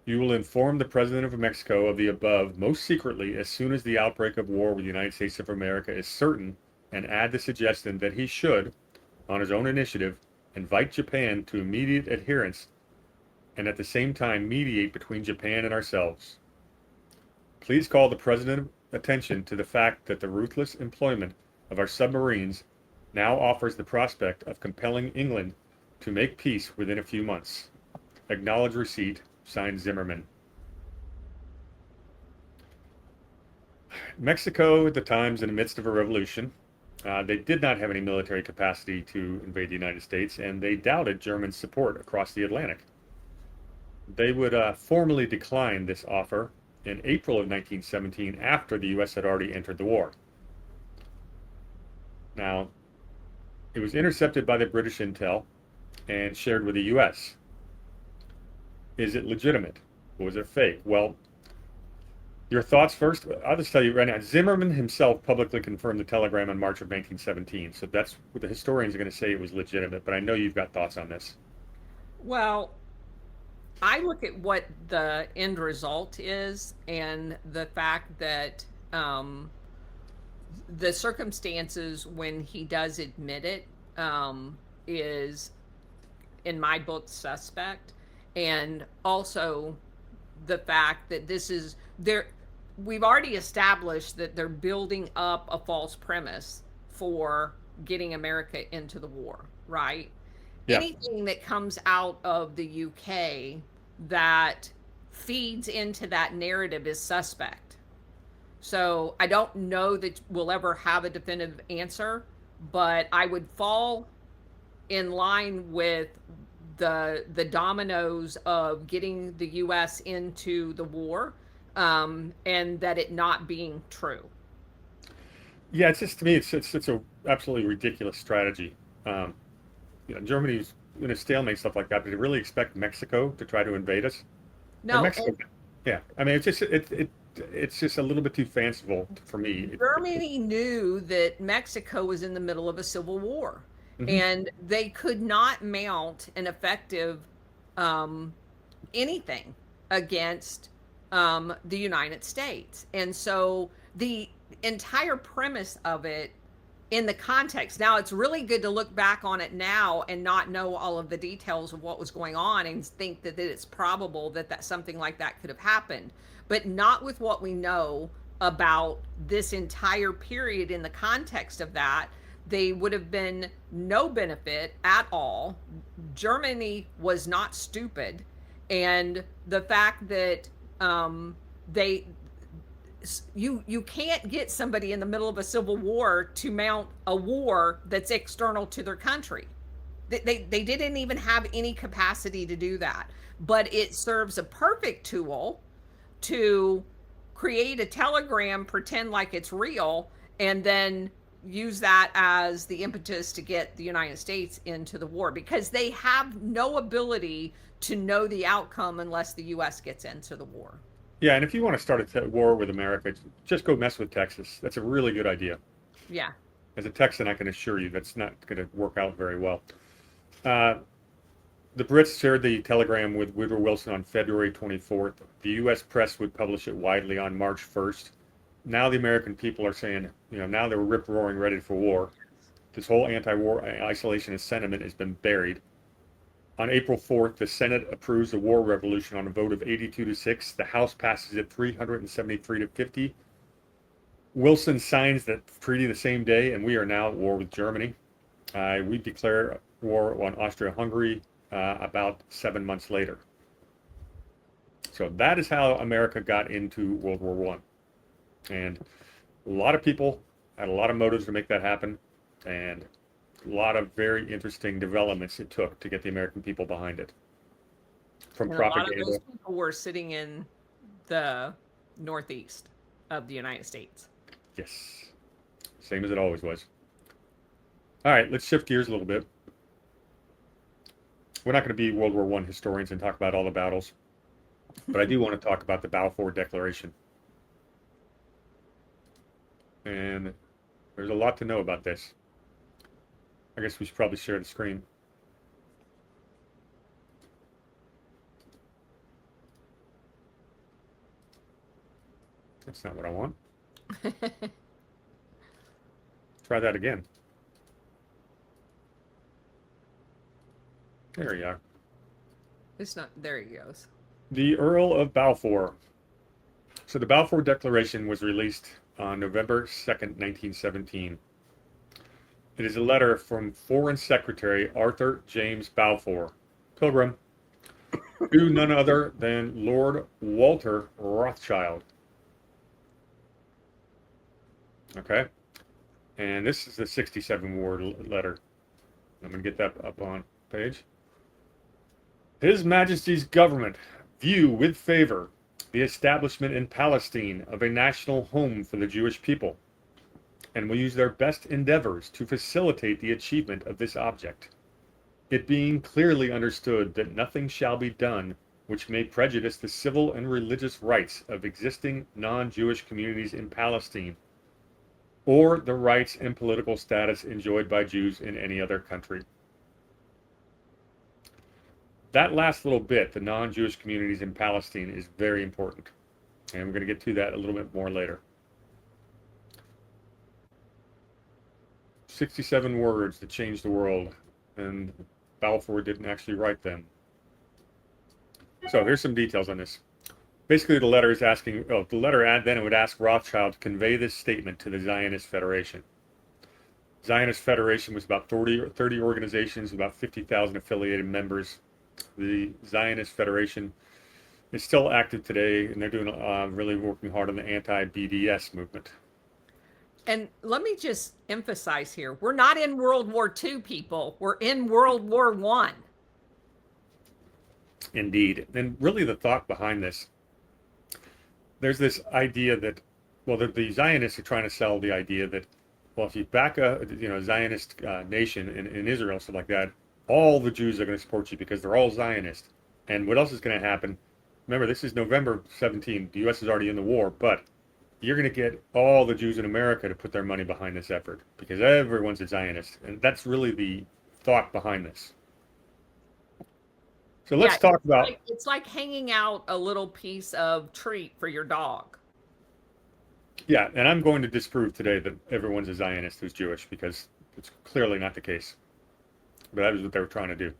Speaker 2: You will inform the President of Mexico of the above most secretly as soon as the outbreak of war with the United States of America is certain, and add the suggestion that he should, on his own initiative, invite Japan to immediate adherence and at the same time mediate between Japan and ourselves. Please call the President's attention to the fact that the ruthless employment of our submarines now offers the prospect of compelling England to make peace within a few months. Acknowledge receipt, signed Zimmerman. Mexico at the time is in the midst of a revolution. They did not have any military capacity to invade the United States, and they doubted German support across the Atlantic. They would formally decline this offer in April of 1917 after the U.S. had already entered the war. Now, it was intercepted by the British intel and shared with the U.S. Is it legitimate? Or was it fake? Well, your thoughts first? I'll just tell you right now, Zimmerman himself publicly confirmed the telegram in March of 1917, so that's what the historians are going to say it was legitimate, but I know you've got thoughts on this.
Speaker 1: Well, I look at what the end result is and the fact that the circumstances when he does admit it is, in my book, suspect. And also the fact that this is there, we've already established that they're building up a false premise for getting America into the war, right?
Speaker 2: Yeah.
Speaker 1: Anything that comes out of the UK that feeds into that narrative is suspect. So I don't know that we'll ever have a definitive answer, but I would fall in line with the dominoes of getting the U.S. into the war, and that it not being true.
Speaker 2: Yeah, it's just, to me, it's a absolutely ridiculous strategy. Germany's in a stalemate, stuff like that, but to really expect Mexico to try to invade us?
Speaker 1: No,
Speaker 2: And Mexico, yeah. I mean, it's just a little bit too fanciful for me.
Speaker 1: Germany knew that Mexico was in the middle of a civil war,
Speaker 2: Mhm.
Speaker 1: and they could not mount an effective anything against the United States. And so the entire premise of it, in the context, now it's really good to look back on it now and not know all of the details of what was going on and think that it's probable that something like that could have happened, but not with what we know about this entire period. In the context of that, they would have been no benefit at all. Germany was not stupid, and the fact that you can't get somebody in the middle of a civil war to mount a war that's external to their country. They didn't even have any capacity to do that, but it serves a perfect tool to create a telegram, pretend like it's real, and then use that as the impetus to get the United States into the war, because they have no ability to know the outcome unless the U.S. gets into the war.
Speaker 2: Yeah, and if you want to start a war with America, just go mess with Texas. That's a really good idea.
Speaker 1: Yeah.
Speaker 2: As a Texan, I can assure you that's not going to work out very well. The Brits shared the telegram with Woodrow Wilson on February 24th. The U.S. press would publish it widely on March 1st. Now the American people are saying, now they're rip-roaring ready for war. This whole anti-war isolationist sentiment has been buried. On April 4th, the Senate approves the war resolution on a vote of 82-6. The House passes it 373-50. Wilson signs the treaty the same day, and we are now at war with Germany. We declare war on Austria-Hungary about 7 months later. So that is how America got into World War I. And a lot of people had a lot of motives to make that happen, and a lot of very interesting developments it took to get the American people behind it. From
Speaker 1: And
Speaker 2: propaganda.
Speaker 1: A lot of those people were sitting in the northeast of the United States.
Speaker 2: Yes. Same as it always was. All right, let's shift gears a little bit. We're not going to be World War I historians and talk about all the battles, but I do want to talk about the Balfour Declaration. And There's a lot to know about this. I guess we should probably share the screen. That's not what I want. Try that again. There you are.
Speaker 1: It's not. There he goes.
Speaker 2: The Earl of Balfour. So the Balfour Declaration was released on November 2nd, 1917. It is a letter from Foreign Secretary Arthur James Balfour, Pilgrim, to none other than Lord Walter Rothschild. Okay, and this is the 67-word letter. I'm going to get that up on page. His Majesty's government view with favor the establishment in Palestine of a national home for the Jewish people, and will use their best endeavors to facilitate the achievement of this object, it being clearly understood that nothing shall be done which may prejudice the civil and religious rights of existing non-Jewish communities in Palestine, or the rights and political status enjoyed by Jews in any other country. That last little bit, the non-Jewish communities in Palestine, is very important. And we're going to get to that a little bit more later. 67 words that changed the world, and Balfour didn't actually write them. So here's some details on this. Basically, the letter is asking, then it would ask Rothschild to convey this statement to the Zionist Federation. Zionist Federation was about 30 organizations, about 50,000 affiliated members. The Zionist Federation is still active today, and they're doing really working hard on the anti-BDS movement.
Speaker 1: And let me just emphasize here, we're not in World War II, people. We're in World War I.
Speaker 2: Indeed. And really the thought behind this, there's this idea that, well, the Zionists are trying to sell the idea that, well, if you back a Zionist nation in Israel, stuff like that, all the Jews are going to support you because they're all Zionist. And what else is going to happen? Remember, this is November 17. The U.S. is already in the war, but you're going to get all the Jews in America to put their money behind this effort because everyone's a Zionist. And that's really the thought behind this. So let's talk about...
Speaker 1: It's like hanging out a little piece of treat for your dog.
Speaker 2: Yeah, and I'm going to disprove today that everyone's a Zionist who's Jewish because it's clearly not the case. But that is what they were trying to do.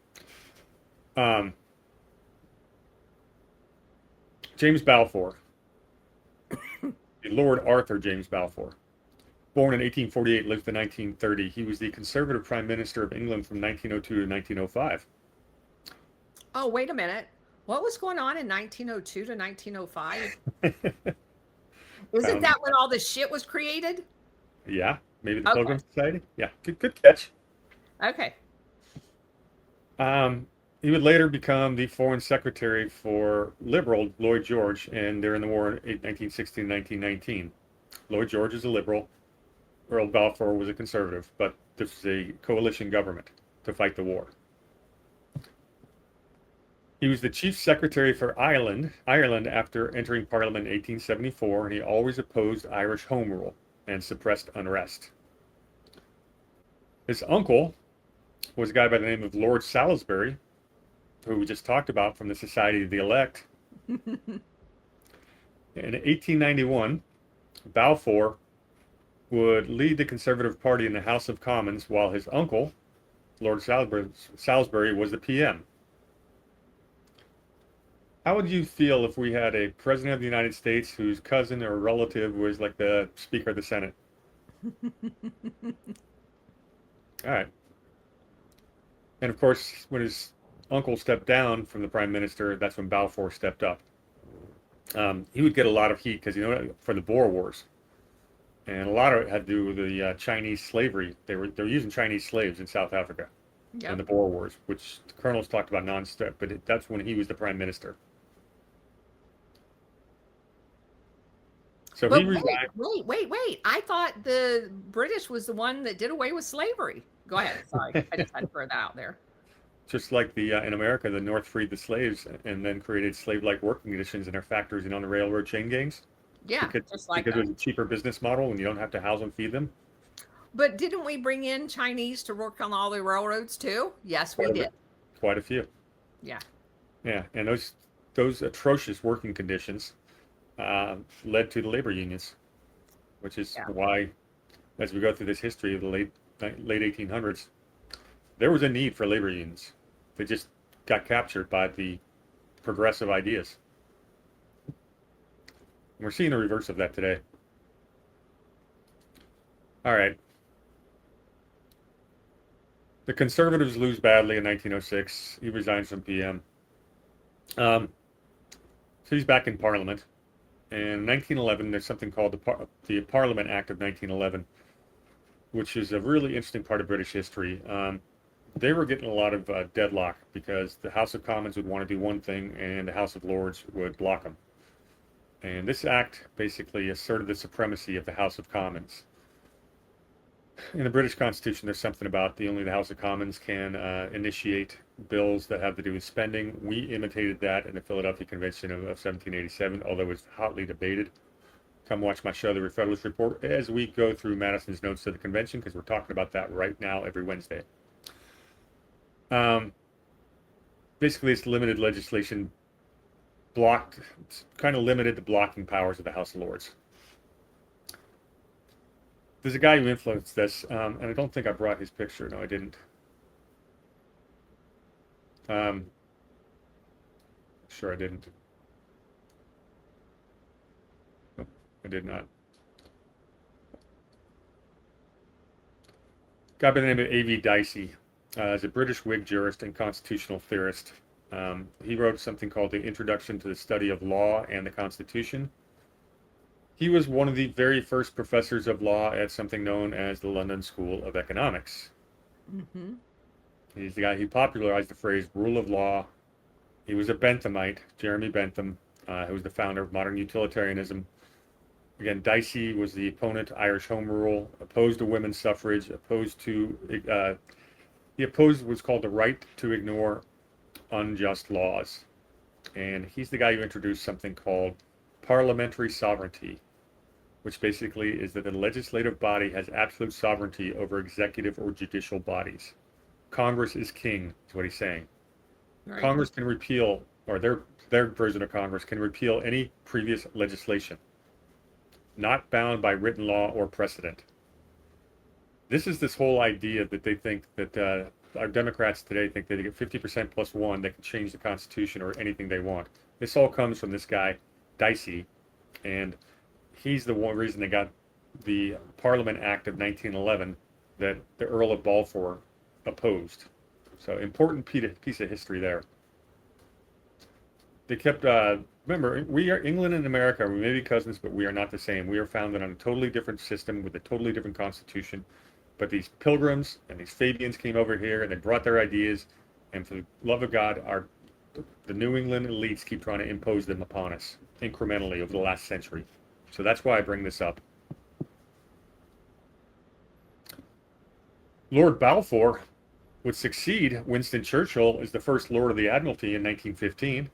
Speaker 2: James Balfour, Lord Arthur James Balfour, born in 1848, lived to 1930. He was the Conservative Prime Minister of England from 1902 to 1905.
Speaker 1: Oh, wait a minute. What was going on in 1902 to 1905? Isn't that when all this shit was created?
Speaker 2: Yeah, maybe the Pilgrims Society. Yeah, good catch.
Speaker 1: Okay.
Speaker 2: He would later become the Foreign Secretary for Liberal Lloyd George, and they're in the war in 1916-1919. Lloyd George is a liberal. Earl Balfour was a conservative, but this is a coalition government to fight the war. He was the Chief Secretary for Ireland after entering Parliament in 1874, and he always opposed Irish Home Rule and suppressed unrest. His uncle was a guy by the name of Lord Salisbury, who we just talked about from the Society of the Elect. In 1891, Balfour would lead the Conservative Party in the House of Commons while his uncle, Lord Salisbury, was the PM. How would you feel if we had a President of the United States whose cousin or relative was like the Speaker of the Senate? All right. And of course, when his uncle stepped down from the prime minister, that's when Balfour stepped up. He would get a lot of heat because, for the Boer Wars. And a lot of it had to do with the Chinese slavery. They were using Chinese slaves in South Africa in the Boer Wars, which the colonels talked about non-stop, but that's when he was the prime minister. So he resigned.
Speaker 1: Wait. I thought the British was the one that did away with slavery. Go ahead. Sorry. I just had to throw that out there.
Speaker 2: Just like in America, the North freed the slaves and then created slave-like working conditions in their factories and on the railroad chain gangs.
Speaker 1: Yeah,
Speaker 2: because it was a cheaper business model and you don't have to house them, feed them.
Speaker 1: But didn't we bring in Chinese to work on all the railroads too? Yes, we did.
Speaker 2: Quite a few.
Speaker 1: Yeah.
Speaker 2: Yeah, and those atrocious working conditions led to the labor unions, which is
Speaker 1: Yeah.
Speaker 2: why, as we go through this history of the late 1800s, there was a need for labor unions. They just got captured by the progressive ideas. And we're seeing the reverse of that today. All right. The conservatives lose badly in 1906. He resigns from PM. So he's back in Parliament. And in 1911, there's something called the Parliament Act of 1911, which is a really interesting part of British history. They were getting a lot of deadlock because the House of Commons would want to do one thing and the House of Lords would block them. And this act basically asserted the supremacy of the House of Commons. In the British Constitution, there's something about only the House of Commons can initiate bills that have to do with spending. We imitated that in the Philadelphia Convention of 1787, although it's hotly debated. Come watch my show, The Federalist Report, as we go through Madison's notes to the convention, because we're talking about that right now every Wednesday. Basically, it's limited legislation, kind of limited the blocking powers of the House of Lords. There's a guy who influenced this, and I don't think I brought his picture. No, I didn't. Sure, I didn't. No, I did not. Guy by the name of A.V. Dicey is a British Whig jurist and constitutional theorist. He wrote something called The Introduction to the Study of Law and the Constitution. He was one of the very first professors of law at something known as the London School of Economics.
Speaker 1: Mm-hmm.
Speaker 2: He's the guy who popularized the phrase rule of law. He was a Benthamite, Jeremy Bentham, who was the founder of modern utilitarianism. Again, Dicey was the opponent to Irish Home Rule, opposed to women's suffrage, he opposed what's called the right to ignore unjust laws. And he's the guy who introduced something called parliamentary sovereignty, which basically is that the legislative body has absolute sovereignty over executive or judicial bodies. Congress is king, is what he's saying. Right. Congress can repeal, or their version of Congress can repeal any previous legislation, not bound by written law or precedent. This is this whole idea that they think that our Democrats today think that they get 50% plus one, they can change the Constitution or anything they want. This all comes from this guy, Dicey, and he's the one reason they got the Parliament Act of 1911 that the Earl of Balfour opposed. So important piece of history there. They kept, remember, we are England and America, we may be cousins, but we are not the same. We are founded on a totally different system with a totally different constitution. But these Pilgrims and these Fabians came over here and they brought their ideas, and for the love of God, the New England elites keep trying to impose them upon us incrementally over the last century. So that's why I bring this up. Lord Balfour would succeed Winston Churchill as the first Lord of the Admiralty in 1915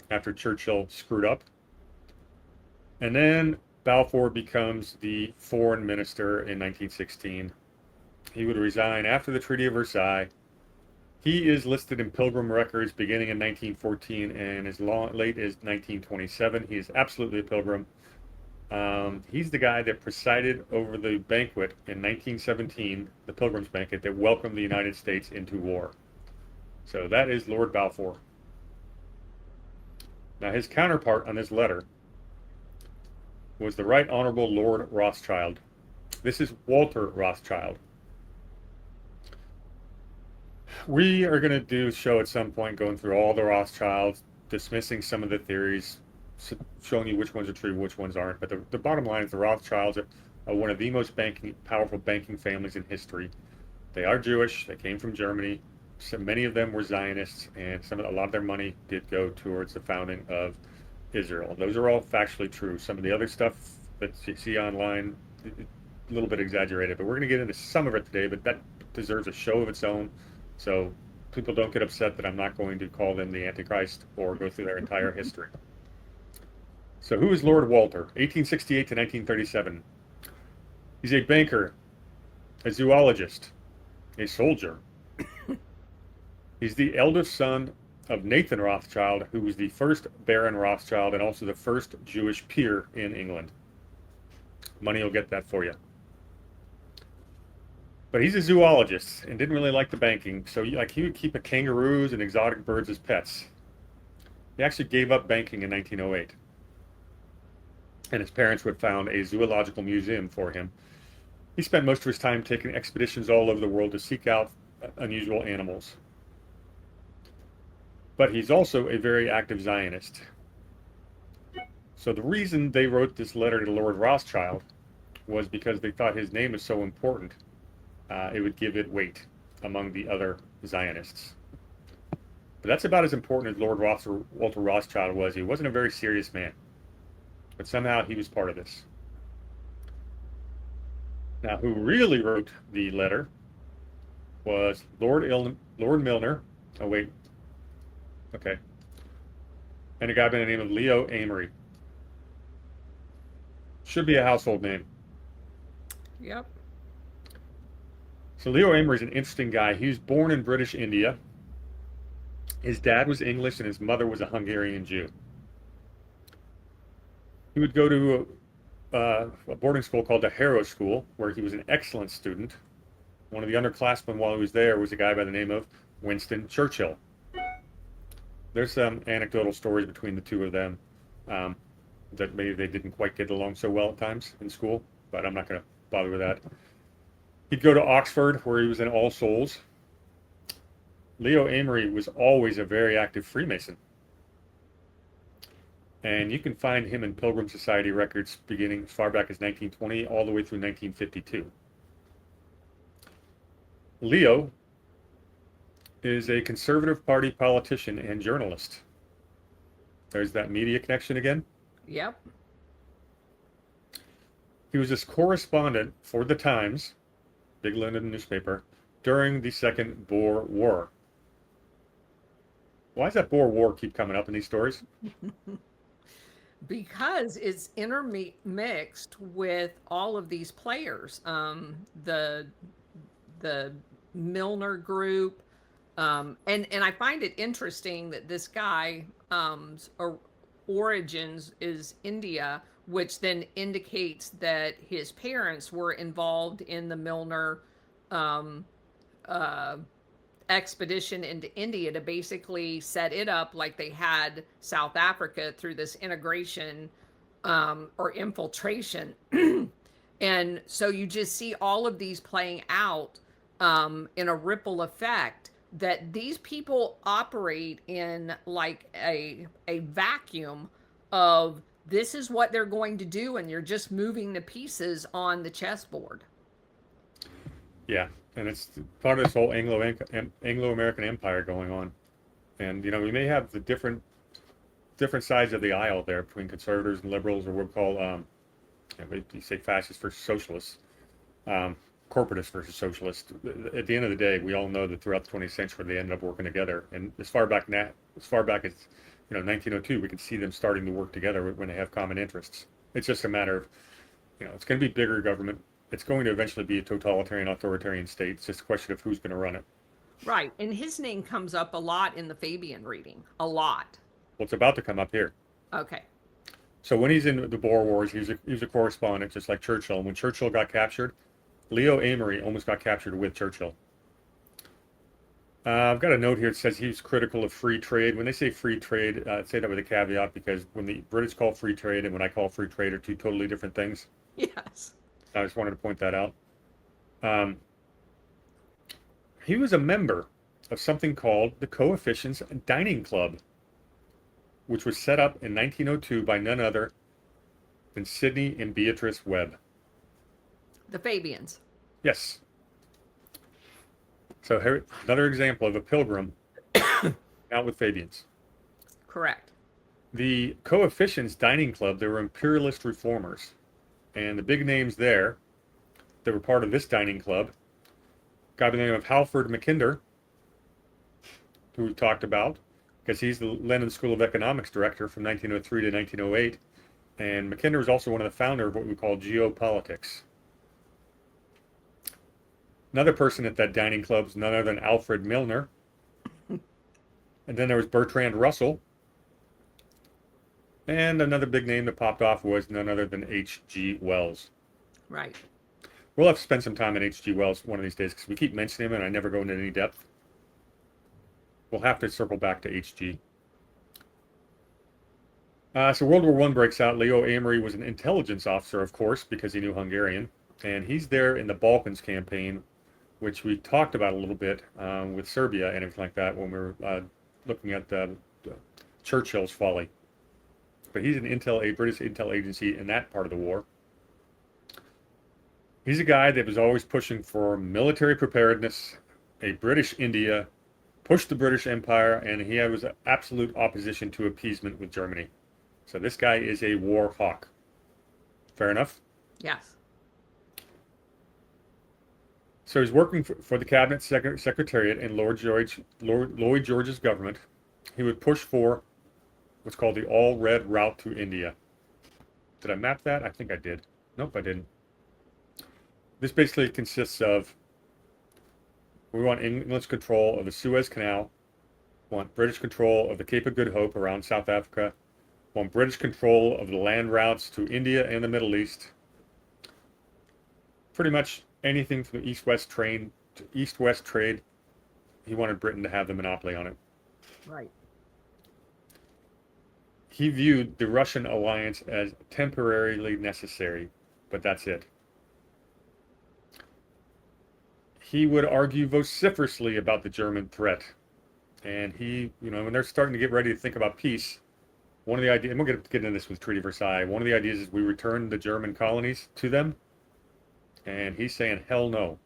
Speaker 2: after Churchill screwed up. And then Balfour becomes the foreign minister in 1916. He would resign after the Treaty of Versailles. He is listed in Pilgrim records beginning in 1914 and as late as 1927. He is absolutely a Pilgrim. He's the guy that presided over the banquet in 1917, the Pilgrim's Banquet, that welcomed the United States into war. So that is Lord Balfour. Now his counterpart on this letter was the Right Honorable Lord Rothschild. This is Walter Rothschild. We are going to do a show at some point going through all the Rothschilds, dismissing some of the theories, showing you which ones are true, which ones aren't. But the bottom line is the Rothschilds are one of the most powerful banking families in history. They are Jewish. They came from Germany. So many of them were Zionists, and a lot of their money did go towards the founding of Israel. Those are all factually true. Some of the other stuff that you see online, a little bit exaggerated, but we're going to get into some of it today, but that deserves a show of its own. So people don't get upset that I'm not going to call them the Antichrist or go through their entire history. So who is Lord Walter? 1868 to 1937. He's a banker, a zoologist, a soldier. He's the eldest son of Nathan Rothschild, who was the first Baron Rothschild and also the first Jewish peer in England. Money will get that for you. But he's a zoologist and didn't really like the banking, so he would keep kangaroos and exotic birds as pets. He actually gave up banking in 1908, and his parents would found a zoological museum for him. He spent most of his time taking expeditions all over the world to seek out unusual animals. But he's also a very active Zionist. So the reason they wrote this letter to Lord Rothschild was because they thought his name is so important, it would give it weight among the other Zionists. But that's about as important as Lord Walter Rothschild was. He wasn't a very serious man, but somehow he was part of this. Now, who really wrote the letter was Lord Milner. Oh, wait. Okay. And a guy by the name of Leo Amery. Should be a household name.
Speaker 1: Yep.
Speaker 2: So Leo Amery is an interesting guy. He was born in British India. His dad was English and his mother was a Hungarian Jew. He would go to a boarding school called the Harrow School, where he was an excellent student. One of the underclassmen while he was there was a guy by the name of Winston Churchill. There's some anecdotal stories between the two of them that maybe they didn't quite get along so well at times in school, but I'm not going to bother with that. He'd go to Oxford, where he was in All Souls. Leo Amery was always a very active Freemason. And you can find him in Pilgrims Society records beginning as far back as 1920 all the way through 1952. Leo is a Conservative Party politician and journalist. There's that media connection again.
Speaker 1: Yep.
Speaker 2: He was this correspondent for the Times, big London newspaper, during the Second Boer War. Why does that Boer War keep coming up in these stories?
Speaker 1: Because it's intermixed with all of these players. The Milner group. And I find it interesting that this guy origins is India, which then indicates that his parents were involved in the Milner expedition into India to basically set it up like they had South Africa through this integration or infiltration. And so you just see all of these playing out in a ripple effect, that these people operate in like a vacuum of this is what they're going to do, and you're just moving the pieces on the chessboard.
Speaker 2: Yeah, and it's part of this whole Anglo-American empire going on. And, you know, we may have the different sides of the aisle there between conservatives and liberals, or what we call, you say fascists versus socialists, corporatists versus socialists. At the end of the day, we all know that throughout the 20th century, they ended up working together. And as far back as 1902, we can see them starting to work together when they have common interests. It's just a matter of, it's going to be bigger government. It's going to eventually be a totalitarian, authoritarian state. It's just a question of who's going to run it.
Speaker 1: Right. And his name comes up a lot in the Fabian reading. A lot.
Speaker 2: Well, it's about to come up here.
Speaker 1: Okay.
Speaker 2: So when he's in the Boer Wars, he was a correspondent, just like Churchill. And when Churchill got captured, Leo Amery almost got captured with Churchill. I've got a note here that says he was critical of free trade. When they say free trade, say that with a caveat, because when the British call free trade and when I call free trade are two totally different things.
Speaker 1: Yes.
Speaker 2: I just wanted to point that out. He was a member of something called the Coefficients Dining Club, which was set up in 1902 by none other than Sidney and Beatrice Webb.
Speaker 1: The Fabians.
Speaker 2: Yes. So here, another example of a pilgrim out with Fabians.
Speaker 1: Correct.
Speaker 2: The Coefficients Dining Club, they were imperialist reformers. And the big names there that were part of this dining club, a guy by the name of Halford Mackinder, who we talked about, because he's the London School of Economics director from 1903 to 1908. And Mackinder was also one of the founder of what we call geopolitics. Another person at that dining club was none other than Alfred Milner. And then there was Bertrand Russell. And another big name that popped off was none other than H.G. Wells.
Speaker 1: Right.
Speaker 2: We'll have to spend some time on H.G. Wells one of these days because we keep mentioning him and I never go into any depth. We'll have to circle back to H.G. So World War I breaks out. Leo Amery was an intelligence officer, of course, because he knew Hungarian. And he's there in the Balkans campaign, which we talked about a little bit with Serbia and everything like that when we were looking at Churchill's folly. But he's a British intel agency in that part of the war. He's a guy that was always pushing for military preparedness, a British India, pushed the British Empire, and he was absolute opposition to appeasement with Germany. So this guy is a war hawk. Fair enough?
Speaker 1: Yes.
Speaker 2: So he's working for the Cabinet Secretariat in Lloyd George's government. He would push for what's called the All-Red Route to India. Did I map that? I think I did. Nope, I didn't. This basically consists of, we want English control of the Suez Canal, want British control of the Cape of Good Hope around South Africa, want British control of the land routes to India and the Middle East. Pretty much anything from the east-west trade, he wanted Britain to have the monopoly on it.
Speaker 1: Right.
Speaker 2: He viewed the Russian alliance as temporarily necessary, but that's it. He would argue vociferously about the German threat. And he, when they're starting to get ready to think about peace, one of the ideas, and we're going to get into this with Treaty of Versailles, one of the ideas is we return the German colonies to them. And he's saying, hell no.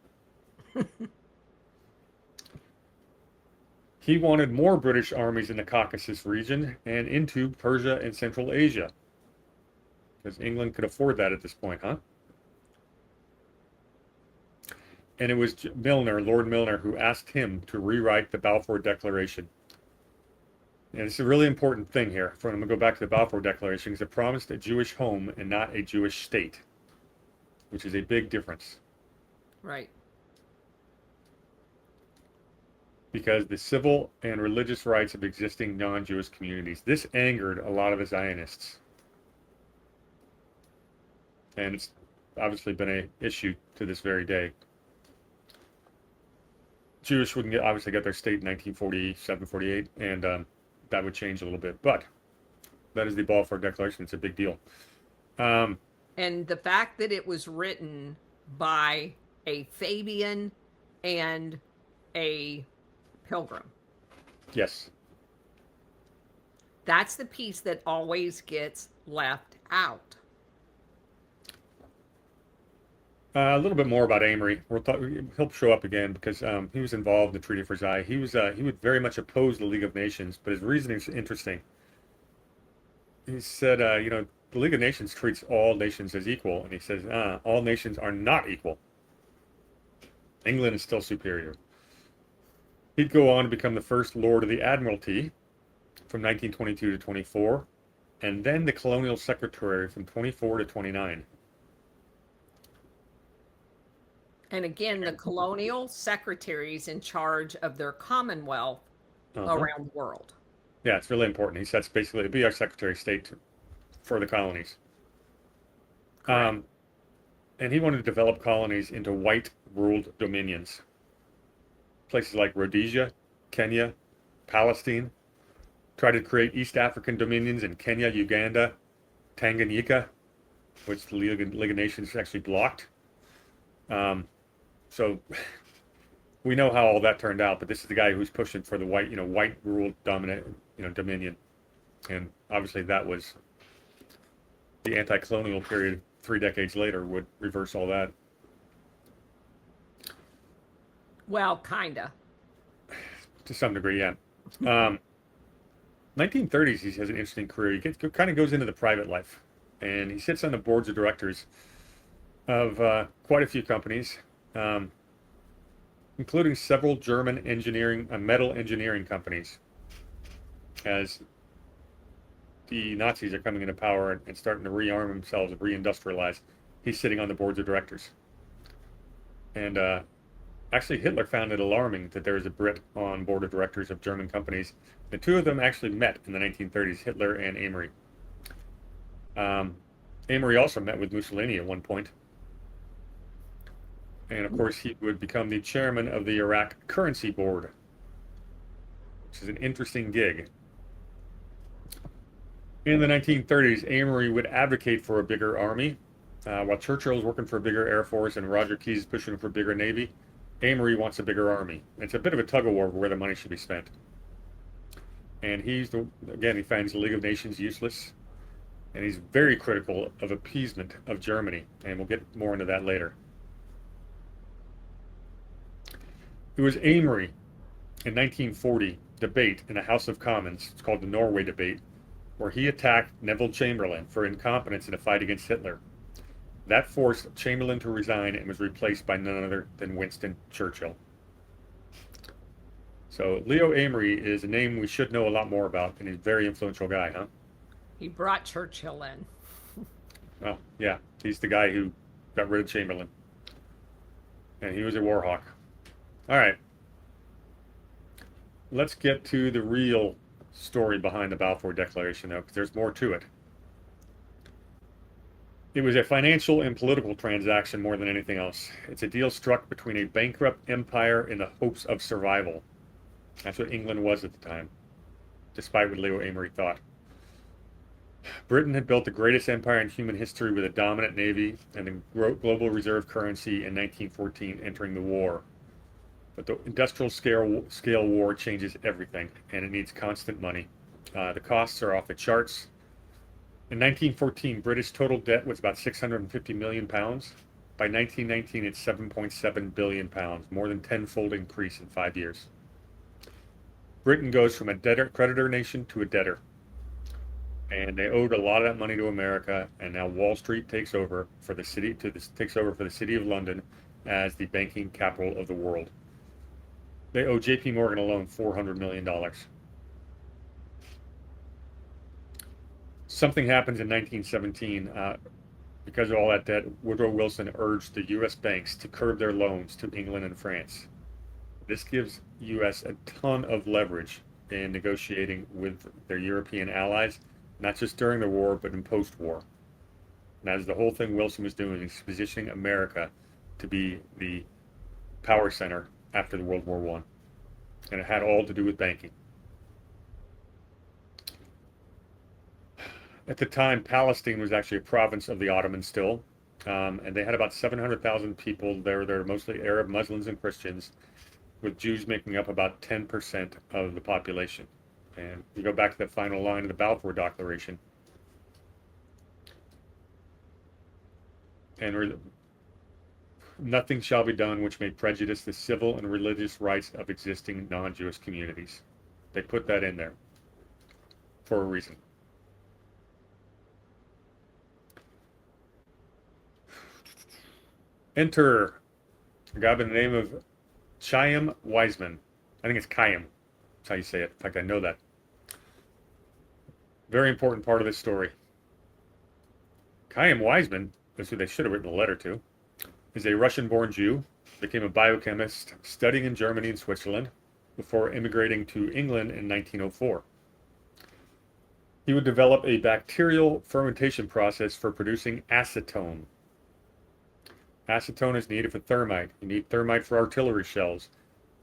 Speaker 2: He wanted more British armies in the Caucasus region and into Persia and Central Asia. Because England could afford that at this point, huh? And it was Lord Milner, who asked him to rewrite the Balfour Declaration. And it's a really important thing here. I'm going to go back to the Balfour Declaration because it promised a Jewish home and not a Jewish state, which is a big difference.
Speaker 1: Right.
Speaker 2: Because the civil and religious rights of existing non-Jewish communities. This angered a lot of the Zionists. And it's obviously been an issue to this very day. Jewish wouldn't obviously get their state in 1947, 48, and that would change a little bit. But that is the Balfour Declaration. It's a big deal.
Speaker 1: And the fact that it was written by a Fabian and a Pilgrim.
Speaker 2: Yes.
Speaker 1: That's the piece that always gets left out.
Speaker 2: A little bit more about Amory. He'll show up again because he was involved in the Treaty of Versailles. He would very much oppose the League of Nations, but his reasoning is interesting. He said, the League of Nations treats all nations as equal, and he says, all nations are not equal. England is still superior. He'd go on to become the first Lord of the Admiralty from 1922 to 24, and then the Colonial Secretary from 24 to 29.
Speaker 1: And again, the colonial secretaries in charge of their commonwealth around the world.
Speaker 2: Yeah, it's really important. He says basically to be our Secretary of State for the colonies. And he wanted to develop colonies into white-ruled dominions. Places like Rhodesia, Kenya, Palestine. Tried to create East African dominions in Kenya, Uganda, Tanganyika, which the League of Nations actually blocked. So we know how all that turned out, but this is the guy who's pushing for the white ruled dominant, dominion. And obviously that was the anti-colonial period 3 decades later would reverse all that.
Speaker 1: Well, kinda.
Speaker 2: To some degree, yeah. 1930s, he has an interesting career. He kind of goes into the private life, and he sits on the boards of directors of quite a few companies, including several German metal engineering companies. As the Nazis are coming into power and starting to rearm themselves and reindustrialize, he's sitting on the boards of directors. And Actually, Hitler found it alarming that there was a Brit on board of directors of German companies. The two of them actually met in the 1930s, Hitler and Amory. Amory also met with Mussolini at one point. And of course, he would become the chairman of the Iraq Currency Board, which is an interesting gig. In the 1930s, Amory would advocate for a bigger army, while Churchill is working for a bigger Air Force and Roger Keyes is pushing for a bigger Navy. Amory wants a bigger army. It's a bit of a tug of war where the money should be spent. And he finds the League of Nations useless, and he's very critical of appeasement of Germany, and we'll get more into that later. It was Amory in 1940 debate in the House of Commons, it's called the Norway debate, where he attacked Neville Chamberlain for incompetence in a fight against Hitler. That forced Chamberlain to resign and was replaced by none other than Winston Churchill. So Leo Amory is a name we should know a lot more about, and he's a very influential guy, huh?
Speaker 1: He brought Churchill in.
Speaker 2: Well, yeah, he's the guy who got rid of Chamberlain. And he was a war hawk. All right. Let's get to the real story behind the Balfour Declaration, though, because there's more to it. It was a financial and political transaction more than anything else. It's a deal struck between a bankrupt empire in the hopes of survival. That's what England was at the time, despite what Leo Amory thought. Britain had built the greatest empire in human history with a dominant navy and the global reserve currency in 1914, entering the war. But the industrial scale war changes everything, and it needs constant money. The costs are off the charts. In 1914, British total debt was about 650 million pounds. By 1919, it's 7.7 billion pounds, more than tenfold increase in 5 years. Britain goes from a creditor nation to a debtor. And they owed a lot of that money to America, and now Wall Street takes over for the city of London as the banking capital of the world. They owe J.P. Morgan alone $400 million. Something happens in 1917. Because of all that debt, Woodrow Wilson urged the U.S. banks to curb their loans to England and France. This gives U.S. a ton of leverage in negotiating with their European allies, not just during the war, but in post-war. And that is the whole thing Wilson was doing, is positioning America to be the power center after the World War I. And it had all to do with banking. At the time, Palestine was actually a province of the Ottomans still, and they had about 700,000 people there. They're mostly Arab, Muslims, and Christians, with Jews making up about 10% of the population. And we go back to the final line of the Balfour Declaration. And nothing shall be done which may prejudice the civil and religious rights of existing non-Jewish communities. They put that in there for a reason. Enter a guy by the name of Chaim Weizmann. I think it's Chaim. That's how you say it. In fact, I know that. Very important part of this story. Chaim Weizmann, that's who they should have written a letter to, is a Russian-born Jew, became a biochemist, studying in Germany and Switzerland before immigrating to England in 1904. He would develop a bacterial fermentation process for producing acetone. Acetone is needed for thermite. You need thermite for artillery shells.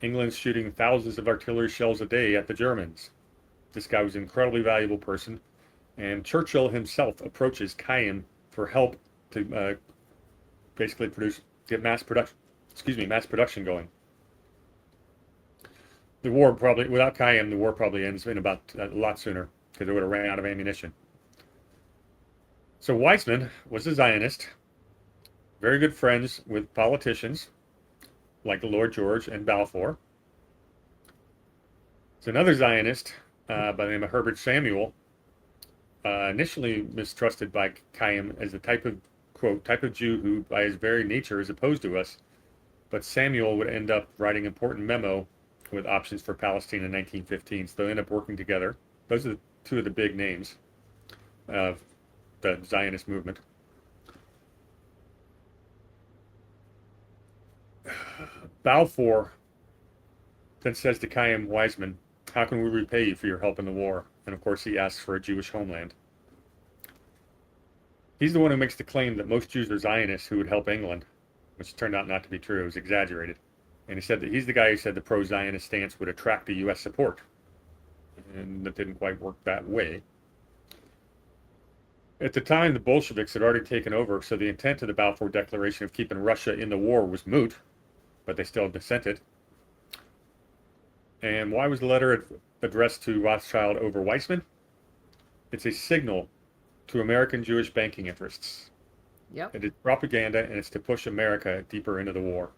Speaker 2: England's shooting thousands of artillery shells a day at the Germans. This guy was an incredibly valuable person, and Churchill himself approaches Chaim for help to basically get mass production going. The war probably, without Chaim, the war probably ends in about a lot sooner, because it would have ran out of ammunition. So Weizmann was a Zionist, very good friends with politicians like Lord George and Balfour. It's another Zionist by the name of Herbert Samuel, initially mistrusted by Chaim as the type of, quote, type of Jew who by his very nature is opposed to us. But Samuel would end up writing an important memo with options for Palestine in 1915. So they end up working together. Those are two of the big names of the Zionist movement. Balfour then says to Chaim Weizmann, "How can we repay you for your help in the war?" And of course, he asks for a Jewish homeland. He's the one who makes the claim that most Jews are Zionists who would help England, which turned out not to be true. It was exaggerated. And he said that he's the guy who said the pro-Zionist stance would attract the U.S. support. And that didn't quite work that way. At the time, the Bolsheviks had already taken over, so the intent of the Balfour Declaration of keeping Russia in the war was moot, but they still dissented. And why was the letter addressed to Rothschild over Weizmann? It's a signal to American Jewish banking interests.
Speaker 1: Yep.
Speaker 2: It is propaganda, and it's to push America deeper into the war.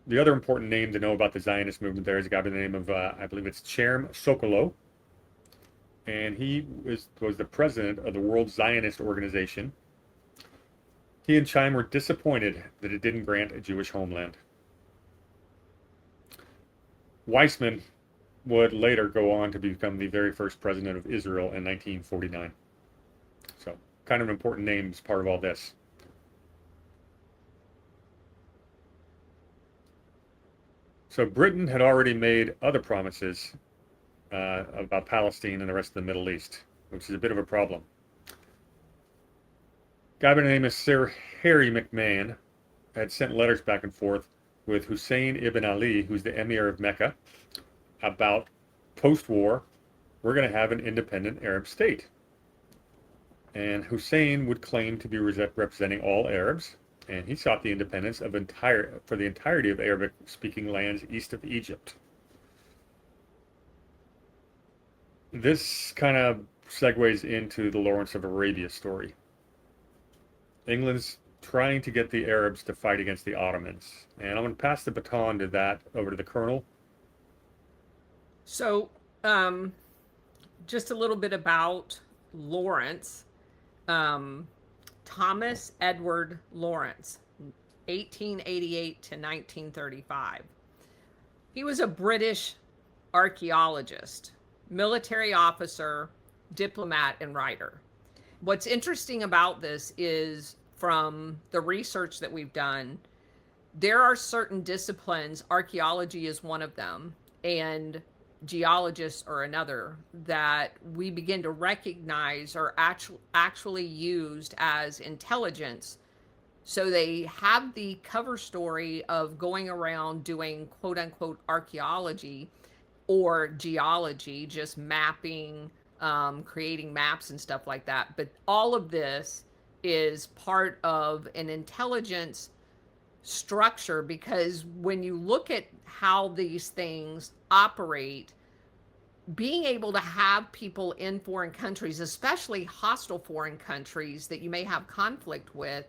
Speaker 2: The other important name to know about the Zionist movement there is a guy by the name of, I believe it's Cherem Sokolow. And he was the president of the World Zionist Organization. He and Chaim were disappointed that it didn't grant a Jewish homeland. Weizmann would later go on to become the very first president of Israel in 1949. So, kind of an important name as part of all this. So Britain had already made other promises about Palestine and the rest of the Middle East, which is a bit of a problem. A guy by the name of Sir Harry McMahon had sent letters back and forth with Hussein ibn Ali, who's the emir of Mecca, about post-war, we're going to have an independent Arab state. And Hussein would claim to be representing all Arabs, and he sought the independence of for the entirety of Arabic-speaking lands east of Egypt. This kind of segues into the Lawrence of Arabia story. England's trying to get the Arabs to fight against the Ottomans. And I'm going to pass the baton to that over to the Colonel.
Speaker 1: So, just a little bit about Lawrence. Thomas Edward Lawrence, 1888 to 1935. He was a British archaeologist, military officer, diplomat, and writer. What's interesting about this is, from the research that we've done, there are certain disciplines, archaeology is one of them, and geologists are another, that we begin to recognize are actually used as intelligence. So they have the cover story of going around doing quote unquote archaeology or geology, just mapping, creating maps and stuff like that. But all of this is part of an intelligence structure, because when you look at how these things operate, being able to have people in foreign countries, especially hostile foreign countries that you may have conflict with,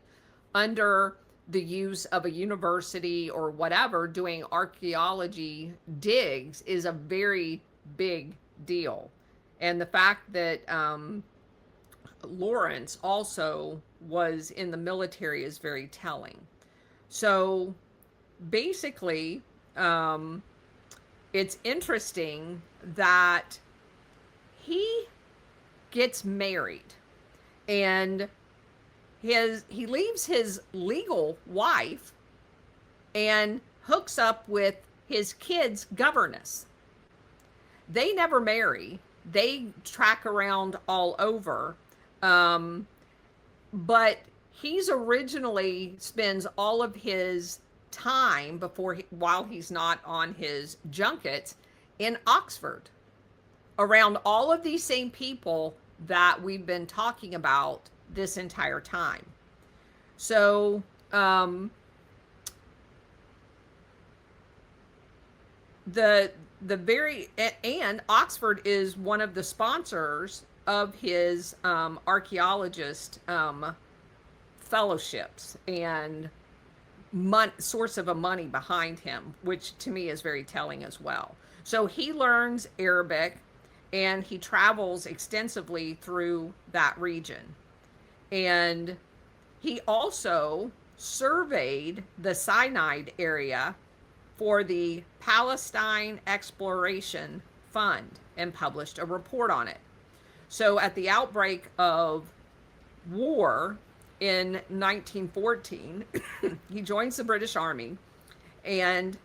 Speaker 1: under the use of a university or whatever doing archaeology digs is a very big deal. And the fact that Lawrence also was in the military is very telling. So basically, it's interesting that he gets married, and he leaves his legal wife and hooks up with his kid's governess. They never marry. They track around all over. But he's originally spends all of his time while he's not on his junkets in Oxford, around all of these same people that we've been talking about this entire time. So and Oxford is one of the sponsors of his archaeologist fellowships and source of money behind him, which to me is very telling as well. So he learns Arabic and he travels extensively through that region. And he also surveyed the Sinai area for the Palestine Exploration Fund and published a report on it. So at the outbreak of war in 1914, he joins the British Army. And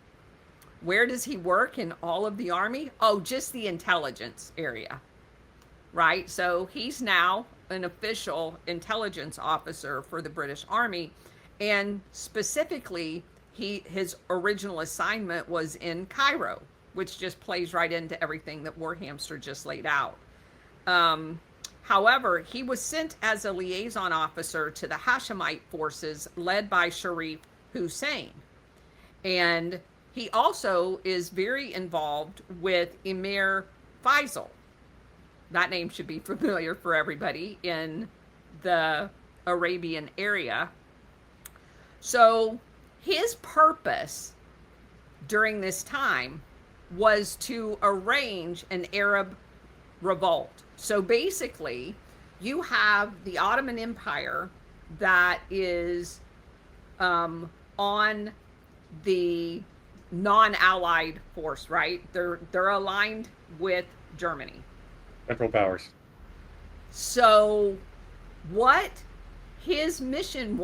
Speaker 1: where does he work in all of the Army? Oh, just the intelligence area, right? So he's now an official intelligence officer for the British Army. And specifically, his original assignment was in Cairo, which just plays right into everything that Warhamster just laid out. However, he was sent as a liaison officer to the Hashemite forces led by Sharif Hussein. And he also is very involved with Emir Faisal. That name should be familiar for everybody in the Arabian area. So his purpose during this time was to arrange an Arab revolt. So basically, you have the Ottoman Empire that is on the non-allied force, right? They're aligned with Germany.
Speaker 2: Central powers.
Speaker 1: So what his mission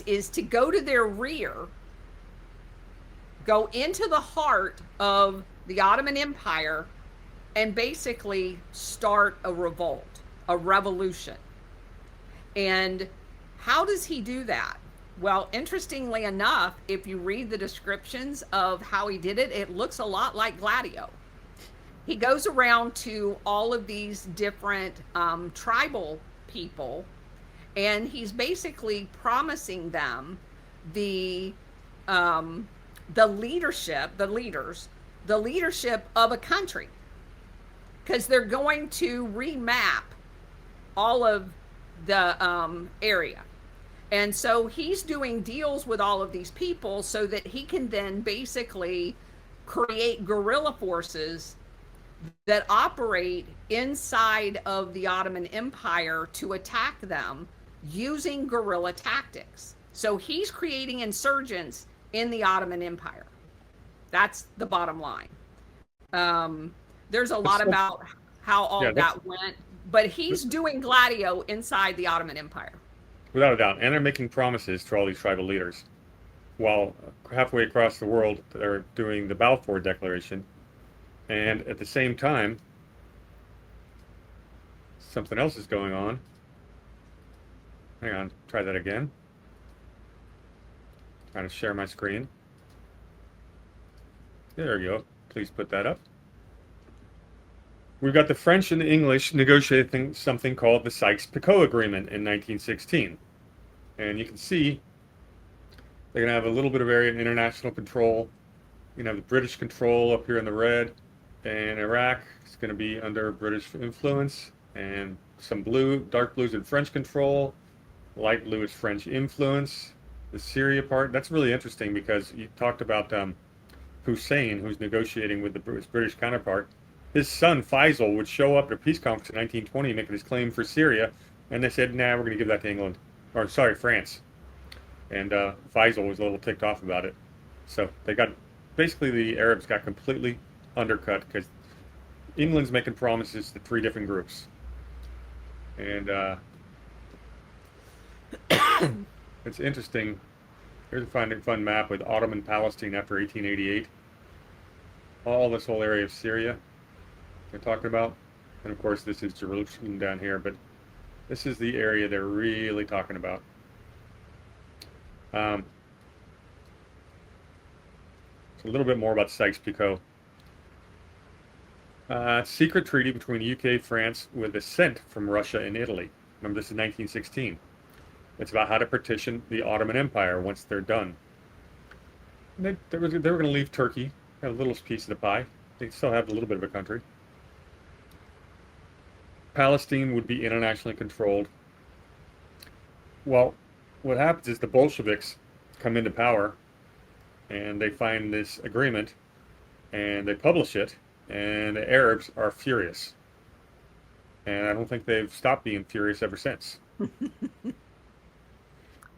Speaker 1: is to go to their rear, go into the heart of the Ottoman Empire, and basically start a revolt, a revolution. And how does he do that? Well, interestingly enough, if you read the descriptions of how he did it, it looks a lot like Gladio. He goes around to all of these different tribal people, and he's basically promising them the leadership of a country, because they're going to remap all of the area. And so he's doing deals with all of these people so that he can then basically create guerrilla forces that operate inside of the Ottoman Empire to attack them using guerrilla tactics. So he's creating insurgents in the Ottoman Empire. That's the bottom line. There's a lot about how all that went, but he's doing Gladio inside the Ottoman Empire.
Speaker 2: Without a doubt. And they're making promises to all these tribal leaders. While halfway across the world, they're doing the Balfour Declaration. And at the same time, something else is going on. Hang on, try that again. Trying to share my screen. There we go. Please put that up. We've got the French and the English negotiating something called the Sykes-Picot Agreement in 1916. And you can see they're going to have a little bit of area of international control. You have the British control up here in the red, and Iraq is going to be under British influence, and some blue, dark blues in French control, light blue is French influence. The Syria part, that's really interesting because you talked about Hussein, who's negotiating with the British counterpart. His son Faisal would show up at a peace conference in 1920 making his claim for Syria, and they said, nah, we're going to give that to England. Or, sorry, France. And Faisal was a little ticked off about it. So they got, basically the Arabs got completely undercut because England's making promises to 3 different groups. And it's interesting. Here's a fun map with Ottoman Palestine after 1888. All this whole area of Syria they're talking about. And of course, this is Jerusalem down here, but this is the area they're really talking about. So a little bit more about Sykes-Picot. Secret treaty between the UK and France with assent from Russia and Italy. Remember, this is 1916. It's about how to partition the Ottoman Empire once they're done. And they were going to leave Turkey, have a little piece of the pie. They still have a little bit of a country. Palestine would be internationally controlled. Well, what happens is the Bolsheviks come into power and they find this agreement and they publish it, and the Arabs are furious. And I don't think they've stopped being furious ever since.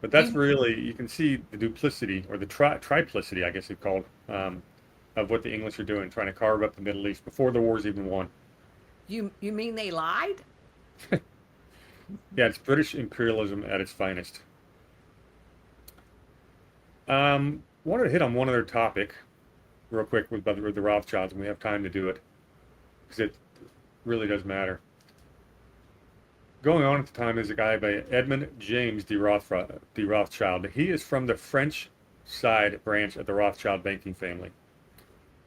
Speaker 2: But that's really, you can see the duplicity, or the triplicity, I guess it's called, of what the English are doing, trying to carve up the Middle East before the war's even won.
Speaker 1: You mean they lied?
Speaker 2: Yeah, it's British imperialism at its finest. Wanted to hit on one other topic real quick with the Rothschilds, and we have time to do it because it really does matter. Going on at the time is a guy by Edmund James de Rothschild. He is from the French side branch of the Rothschild banking family.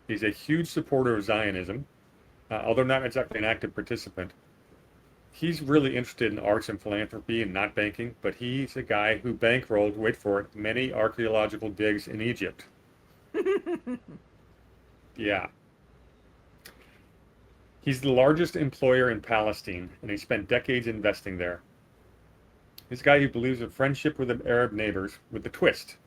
Speaker 2: He's a huge supporter of Zionism, although not exactly an active participant. He's really interested in arts and philanthropy and not banking, but he's a guy who bankrolled, wait for it, many archaeological digs in Egypt. Yeah. He's the largest employer in Palestine, and he spent decades investing there. He's a guy who believes in friendship with Arab neighbors, with the twist.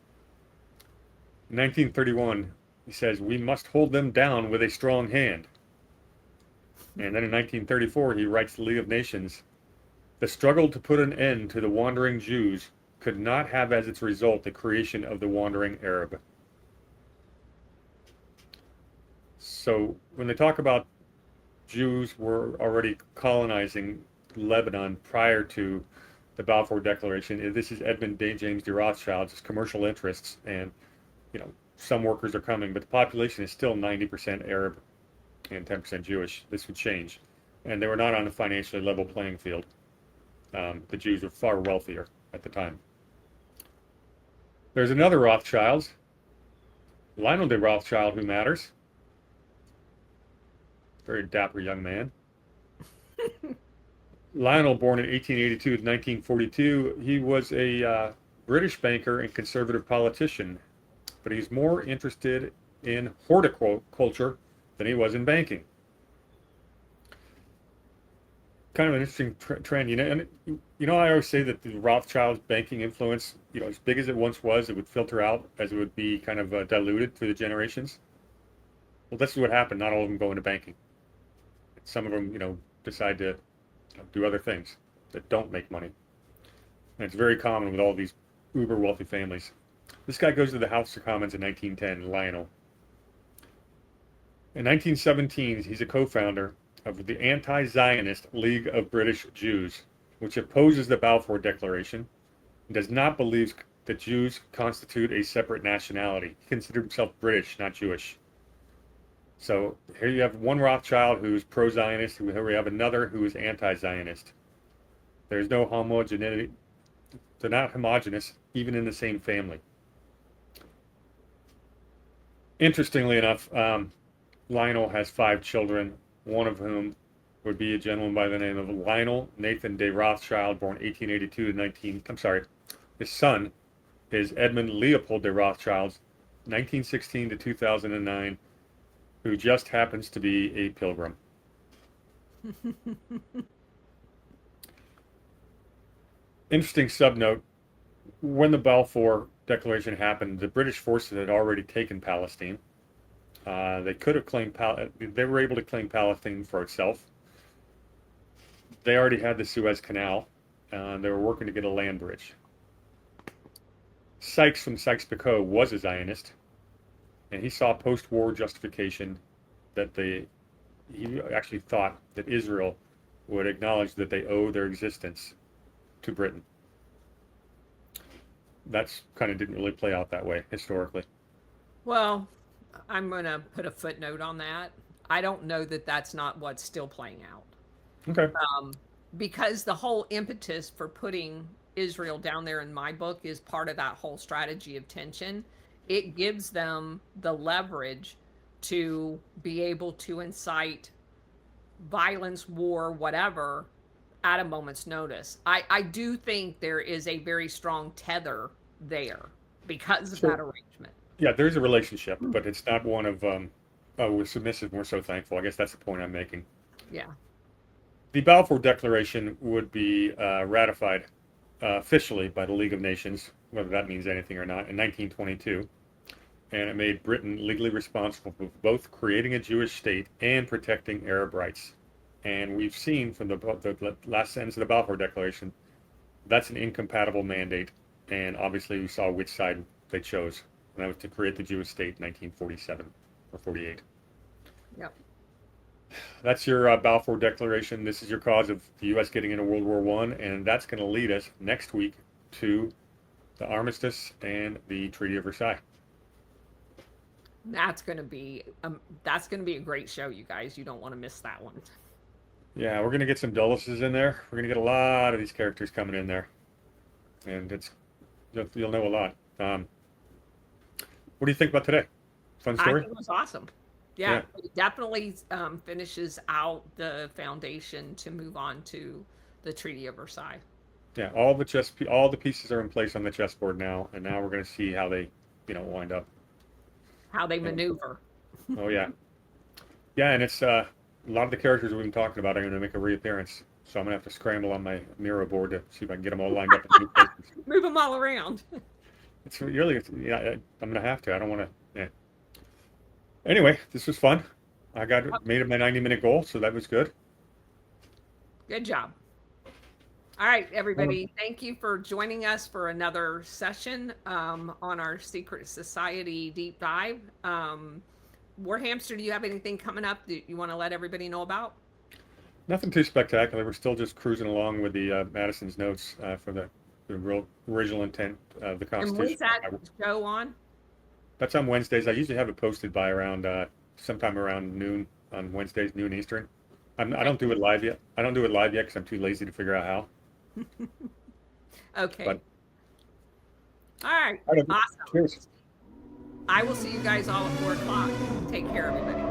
Speaker 2: In 1931, he says, "We must hold them down with a strong hand." And then in 1934, he writes the League of Nations, "The struggle to put an end to the wandering Jews could not have as its result the creation of the wandering Arab." So when they talk about Jews were already colonizing Lebanon prior to the Balfour Declaration, this is Edmund James de Rothschild's commercial interests, and some workers are coming, but the population is still 90% Arab and 10% Jewish. This would change, and they were not on a financially level playing field. The Jews were far wealthier at the time. There's another Rothschild, Lionel de Rothschild, who matters. Very dapper young man. Lionel, born in 1882 to 1942, he was a British banker and conservative politician, but he's more interested in horticulture than he was in banking. Kind of an interesting trend, and I always say that the Rothschild's banking influence, as big as it once was, it would filter out as it would be kind of diluted through the generations. Well, this is what happened. Not all of them go into banking. Some of them, decide to do other things that don't make money. And it's very common with all these uber wealthy families. This guy goes to the House of Commons in 1910, Lionel. In 1917, he's a co-founder of the Anti-Zionist League of British Jews, which opposes the Balfour Declaration and does not believe that Jews constitute a separate nationality. He considered himself British, not Jewish. So here you have one Rothschild who's pro-Zionist, here we have another who is anti-Zionist. There's no homogeneity. They're not homogenous, even in the same family. Interestingly enough, Lionel has 5 children, one of whom would be a gentleman by the name of Lionel Nathan de Rothschild, born 1882 to his son is Edmund Leopold de Rothschild, 1916 to 2009, who just happens to be a pilgrim. Interesting subnote, when the Balfour Declaration happened, the British forces had already taken Palestine. They could have claimed they were able to claim Palestine for itself. They already had the Suez Canal. They were working to get a land bridge. Sykes from Sykes-Picot was a Zionist, and he saw post-war justification that he actually thought that Israel would acknowledge that they owe their existence to Britain. That's kind of didn't really play out that way historically.
Speaker 1: Well, I'm going to put a footnote on that. I don't know that that's not what's still playing out.
Speaker 2: Okay.
Speaker 1: Because the whole impetus for putting Israel down there in my book is part of that whole strategy of tension. It gives them the leverage to be able to incite violence, war, whatever, at a moment's notice. I do think there is a very strong tether there because of that arrangement.
Speaker 2: Yeah, there's a relationship, but it's not one of, we're submissive, we're so thankful. I guess that's the point I'm making.
Speaker 1: Yeah.
Speaker 2: The Balfour Declaration would be ratified officially by the League of Nations, whether that means anything or not, in 1922. And it made Britain legally responsible for both creating a Jewish state and protecting Arab rights. And we've seen from the last sentence of the Balfour Declaration, that's an incompatible mandate. And obviously we saw which side they chose. And that was to create the Jewish state in 1947 or 48.
Speaker 1: Yep.
Speaker 2: That's your Balfour Declaration. This is your cause of the U.S. getting into World War I. And that's going to lead us next week to the armistice and the Treaty of Versailles.
Speaker 1: That's gonna be a great show, you guys. You don't want to miss that one.
Speaker 2: Yeah, we're gonna get some Dulluses in there. We're gonna get a lot of these characters coming in there, and you'll know a lot. What do you think about today? Fun
Speaker 1: I
Speaker 2: story?
Speaker 1: think it was awesome. Yeah, it definitely finishes out the foundation to move on to the Treaty of Versailles.
Speaker 2: Yeah, all the pieces are in place on the chessboard now, and now we're gonna see how they, wind up.
Speaker 1: How they
Speaker 2: And,
Speaker 1: maneuver.
Speaker 2: oh yeah, yeah, and it's a lot of the characters we've been talking about are gonna make a reappearance. So I'm gonna have to scramble on my Miro board to see if I can get them all lined up in new places.
Speaker 1: Move them all around.
Speaker 2: Yeah, I'm gonna have to. I don't want to. Yeah. Anyway, this was fun. I made it my 90-minute goal, so that was good.
Speaker 1: Good job. All right, everybody. Thank you for joining us for another session on our Secret Society deep dive. Warhamster, do you have anything coming up that you want to let everybody know about?
Speaker 2: Nothing too spectacular. We're still just cruising along with the Madison's notes for the real original intent of the
Speaker 1: And
Speaker 2: Constitution.
Speaker 1: when's that show on?
Speaker 2: That's on Wednesdays. I usually have it posted by around sometime around noon on Wednesdays, noon Eastern. I don't do it live yet. I don't do it live yet because I'm too lazy to figure out how.
Speaker 1: Okay.
Speaker 2: But,
Speaker 1: all right. Awesome.
Speaker 2: Cheers.
Speaker 1: I will see you guys all at 4 o'clock. Take care, everybody.